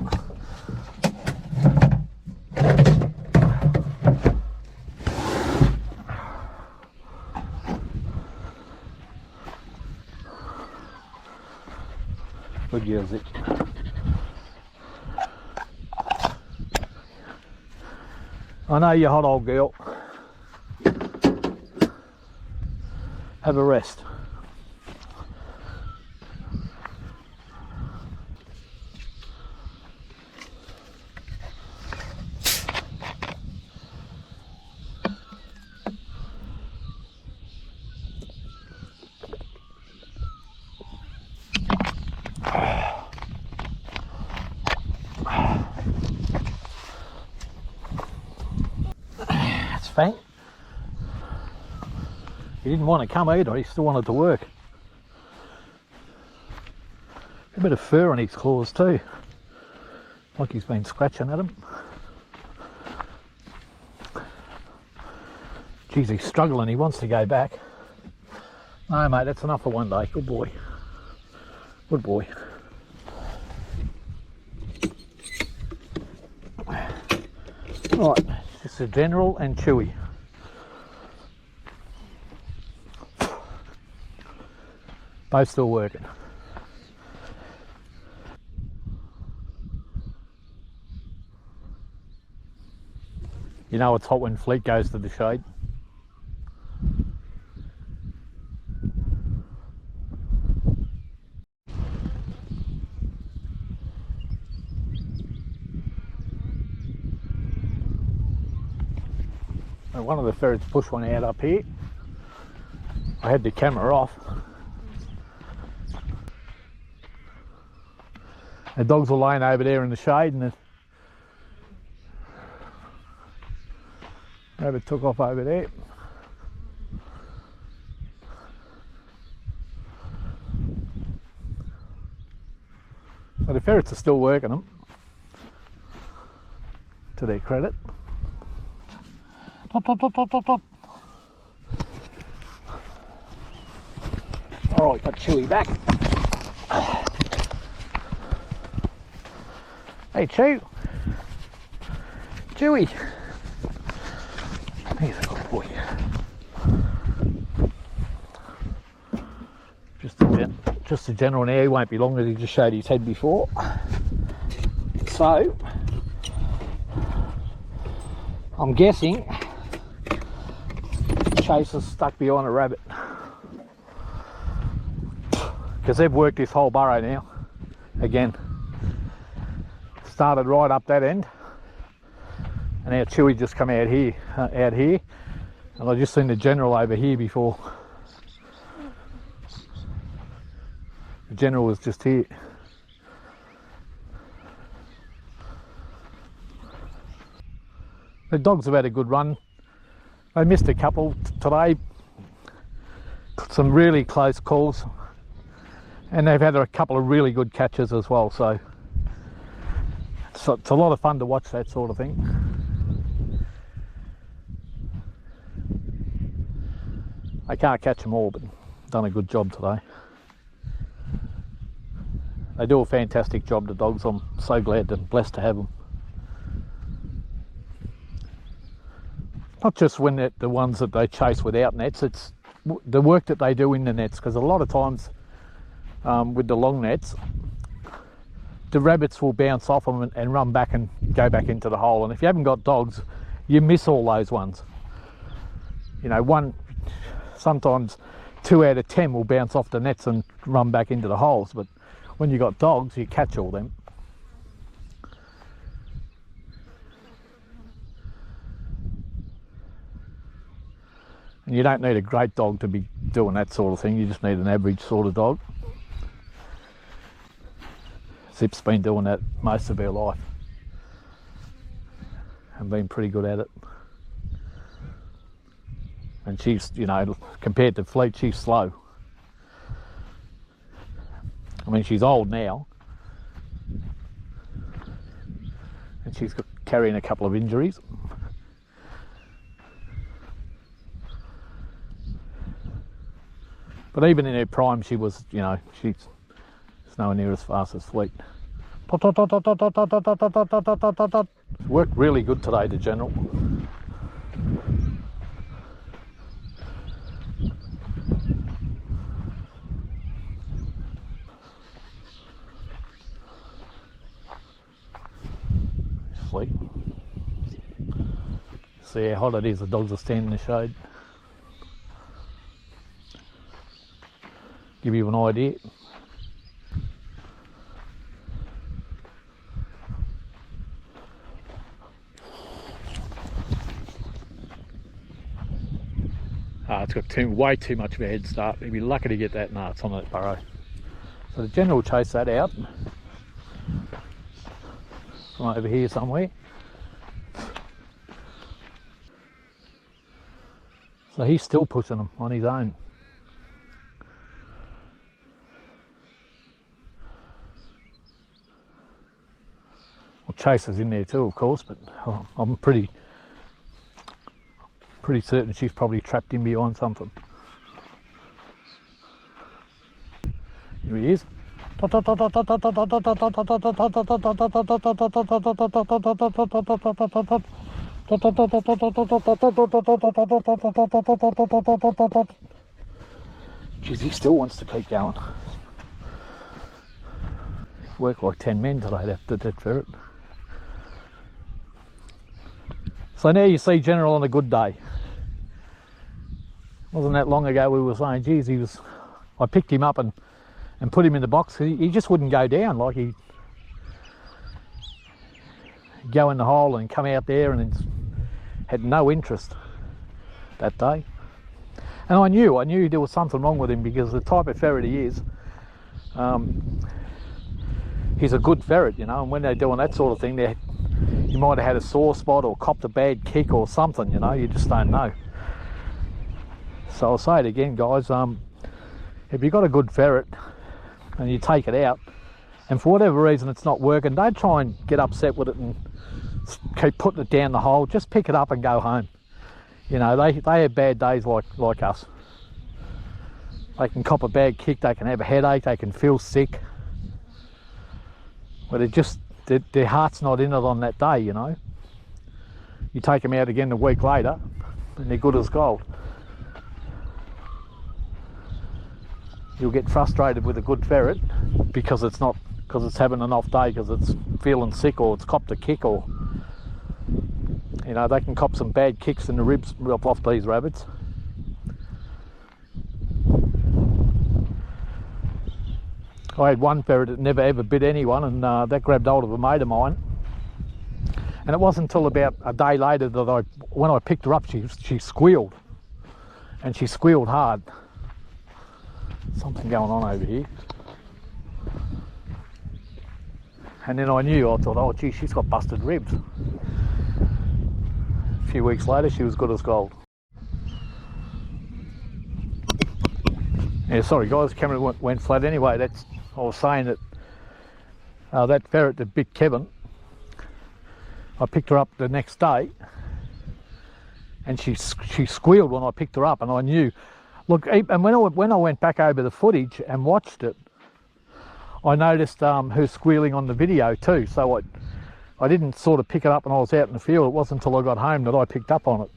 Good girl, Zip. I know you're hot, old girl. Have a rest. Faint. He didn't want to come either, he still wanted to work. A bit of fur on his claws too, like he's been scratching at him. Geez, he's struggling, he wants to go back. No mate, that's enough for one day. Good boy. Good boy. Right. It's a General and Chewy. Both still working. You know it's hot when Fleet goes to the shade. One of the ferrets pushed one out up here. I had the camera off. The dogs were laying over there in the shade and the rabbit took off over there. So the ferrets are still working them. to their credit. Pop, pop, pop, pop, pop, pop. All right, got Chewy back. Hey, Chew. Chewy. He's a good boy. Just a general now, he won't be long as he just showed his head before. So, I'm guessing Chase is stuck behind a rabbit. Because they've worked this whole burrow now. Again. Started right up that end. And now Chewy just come out here. And I just seen the general over here before. The general was just here. The dogs have had a good run. They missed a couple today. Some really close calls. And they've had a couple of really good catches as well. So it's a lot of fun to watch that sort of thing. I can't catch them all, but done a good job today. They do a fantastic job, the dogs. I'm so glad and blessed to have them. Not just when they're the ones that they chase without nets, it's the work that they do in the nets, because a lot of times with the long nets, the rabbits will bounce off them and run back and go back into the hole. And if you haven't got dogs, you miss all those ones. You know, sometimes 2 out of 10 will bounce off the nets and run back into the holes, but when you got dogs, you catch all them. And you don't need a great dog to be doing that sort of thing, you just need an average sort of dog. Zip's been doing that most of her life and been pretty good at it. And she's, you know, compared to Fleet, she's slow. I mean, she's old now, and she's carrying a couple of injuries. But even in her prime, she was, you know, she's nowhere near as fast as Fleet. Worked really good today, the general. Fleet. See how hot it is, the dogs are standing in the shade. Give you an idea. It's got way too much of a head start. You'd be lucky to get that. No, it's on that burrow. So the general will chase that out from over here somewhere. So he's still pushing them on his own. Well, Chaser's in there too, of course, but I'm pretty certain she's probably trapped in behind something. Here he is. Geez, he still wants to keep going. Worked like 10 men today after that ferret. So now you see General on a good day. Wasn't that long ago we were saying, geez, I picked him up and put him in the box. He just wouldn't go down. Like he'd go in the hole and come out there, and had no interest that day. And I knew there was something wrong with him, because the type of ferret he is, he's a good ferret, you know, and when they're doing that sort of thing, you might have had a sore spot or copped a bad kick or something, you know, you just don't know. So I'll say it again, guys, if you've got a good ferret and you take it out, and for whatever reason it's not working, don't try and get upset with it and keep putting it down the hole. Just pick it up and go home. You know, they have bad days like us. They can cop a bad kick, they can have a headache, they can feel sick. But it just, their heart's not in it on that day, you know. You take them out again a week later and they're good as gold. You'll get frustrated with a good ferret because it's having an off day, because it's feeling sick, or it's copped a kick, or, you know, they can cop some bad kicks in the ribs off these rabbits. I had one ferret that never ever bit anyone, and that grabbed hold of a mate of mine. And it wasn't until about a day later that when I picked her up, she squealed, and she squealed hard. Something going on over here. And then I thought, oh gee, she's got busted ribs. A few weeks later, she was good as gold. Yeah, sorry guys, camera went flat anyway. I was saying that that ferret that bit Kevin, I picked her up the next day, and she squealed when I picked her up, and I knew. Look, and when I went back over the footage and watched it, I noticed her squealing on the video too. So I didn't sort of pick it up when I was out in the field. It wasn't until I got home that I picked up on it.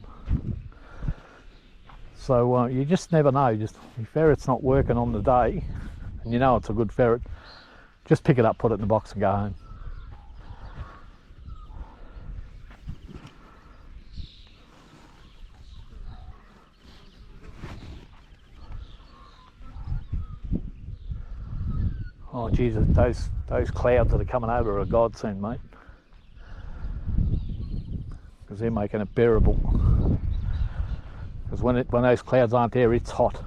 So you just never know. Just if ferret's not working on the day, and you know it's a good ferret, just pick it up, put it in the box and go home. Oh Jesus, those clouds that are coming over are a godsend, mate, because they're making it bearable. Because when those clouds aren't there, it's hot.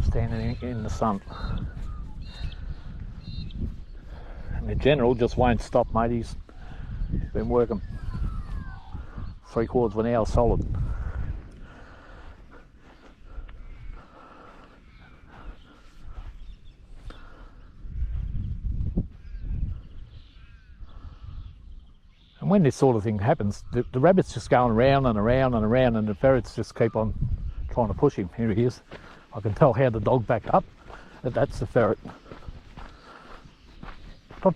Standing in the sun. And the general just won't stop, mate. He's been working 3/4 of an hour solid. And when this sort of thing happens, the rabbit's just going around and around and around, and the ferrets just keep on trying to push him. Here he is. I can tell how the dog backed up. That's the ferret. There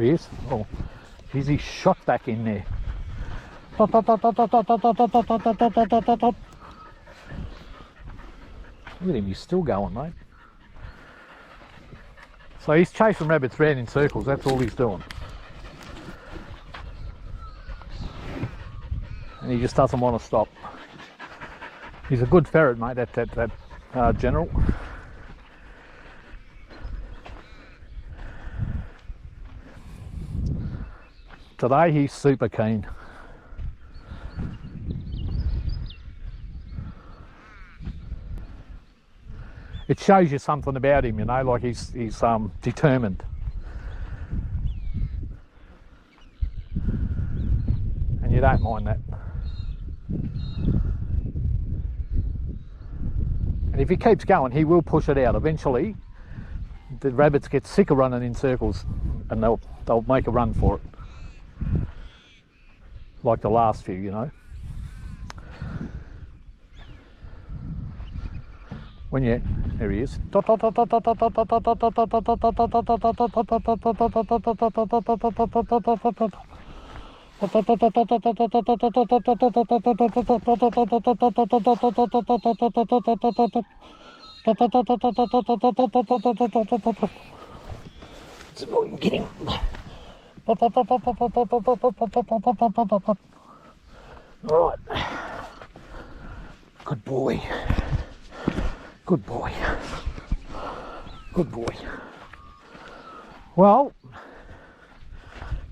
he is. Oh, geez, he's shot back in there. Look at him, he's still going, mate. So he's chasing rabbits round in circles, that's all he's doing. And he just doesn't want to stop. He's a good ferret, mate, that general. Today he's super keen. It shows you something about him, you know, like he's determined. And you don't mind that. And if he keeps going, he will push it out. Eventually, the rabbits get sick of running in circles, and they'll make a run for it. Like the last few, you know. When you, there he is. Get him. All right. Good boy. Good boy. Good boy. Well,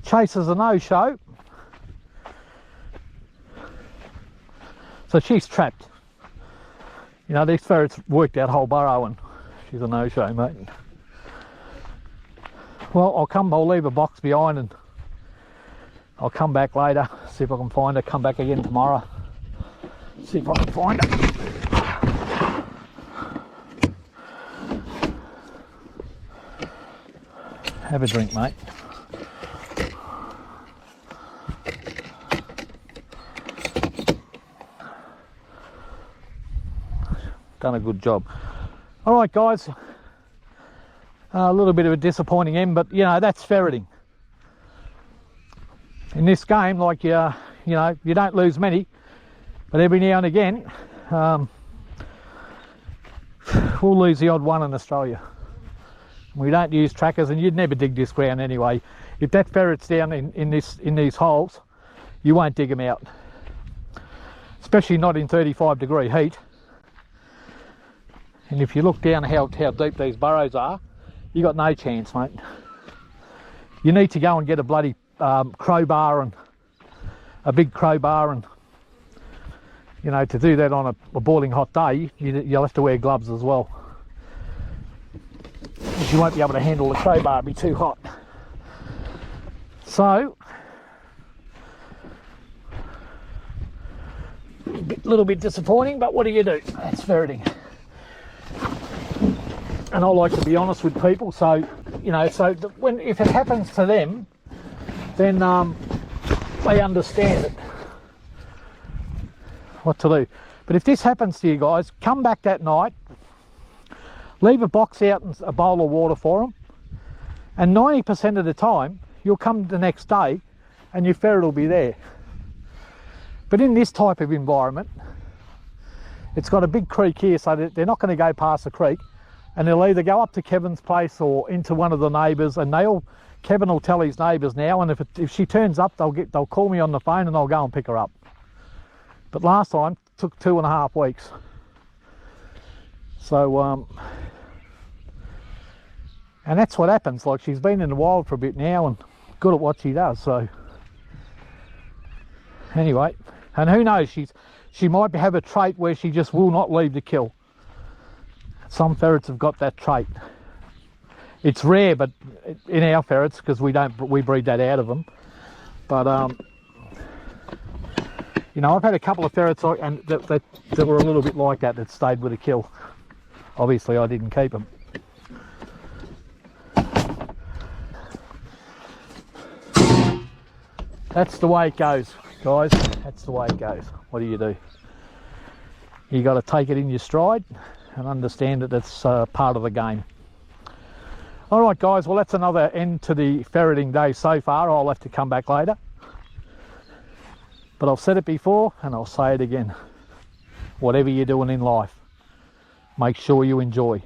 Chase is a no-show. So she's trapped. You know, these ferrets worked out whole burrow, and she's a no-show, mate. Well, I'll leave a box behind, and I'll come back later, See if I can find her. Come back again tomorrow. See if I can find her. Have a drink, mate. Done a good job. All right, guys. A little bit of a disappointing end, but you know, that's ferreting. In this game, like you know, you don't lose many, but every now and again, we'll lose the odd one in Australia. We don't use trackers, and you'd never dig this ground anyway. If that ferret's down in these holes, you won't dig them out, especially not in 35-degree heat. And if you look down how deep these burrows are, you got no chance, mate. You need to go and get a bloody crowbar, and a big crowbar, and you know, to do that on a boiling hot day, you'll have to wear gloves as well, because you won't be able to handle the crowbar, it'll be too hot. So a little bit disappointing, but what do you do? It's ferreting. And I like to be honest with people, so you know, so if it happens to them, then they understand it, what to do. But if this happens to you guys, come back that night, leave a box out and a bowl of water for them, and 90% of the time you'll come the next day and your ferret will be there. But in this type of environment, it's got a big creek here, so they're not going to go past the creek, and they'll either go up to Kevin's place or into one of the neighbours, and Kevin will tell his neighbours now, and if she turns up, they'll call me on the phone and I'll go and pick her up. But last time it took 2.5 weeks. So and that's what happens. Like, she's been in the wild for a bit now and good at what she does. So anyway, and who knows, she might have a trait where she just will not leave the kill. Some ferrets have got that trait. It's rare, but in our ferrets, because we breed that out of them. But you know, I've had a couple of ferrets that were a little bit like that stayed with a kill. Obviously, I didn't keep them. That's the way it goes, guys. That's the way it goes. What do? You got to take it in your stride and understand that that's part of the game. All right, guys, well, that's another end to the ferreting day so far. I'll have to come back later, but I've said it before and I'll say it again. Whatever you're doing in life, make sure you enjoy,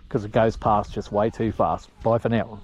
because it goes past just way too fast. Bye for now.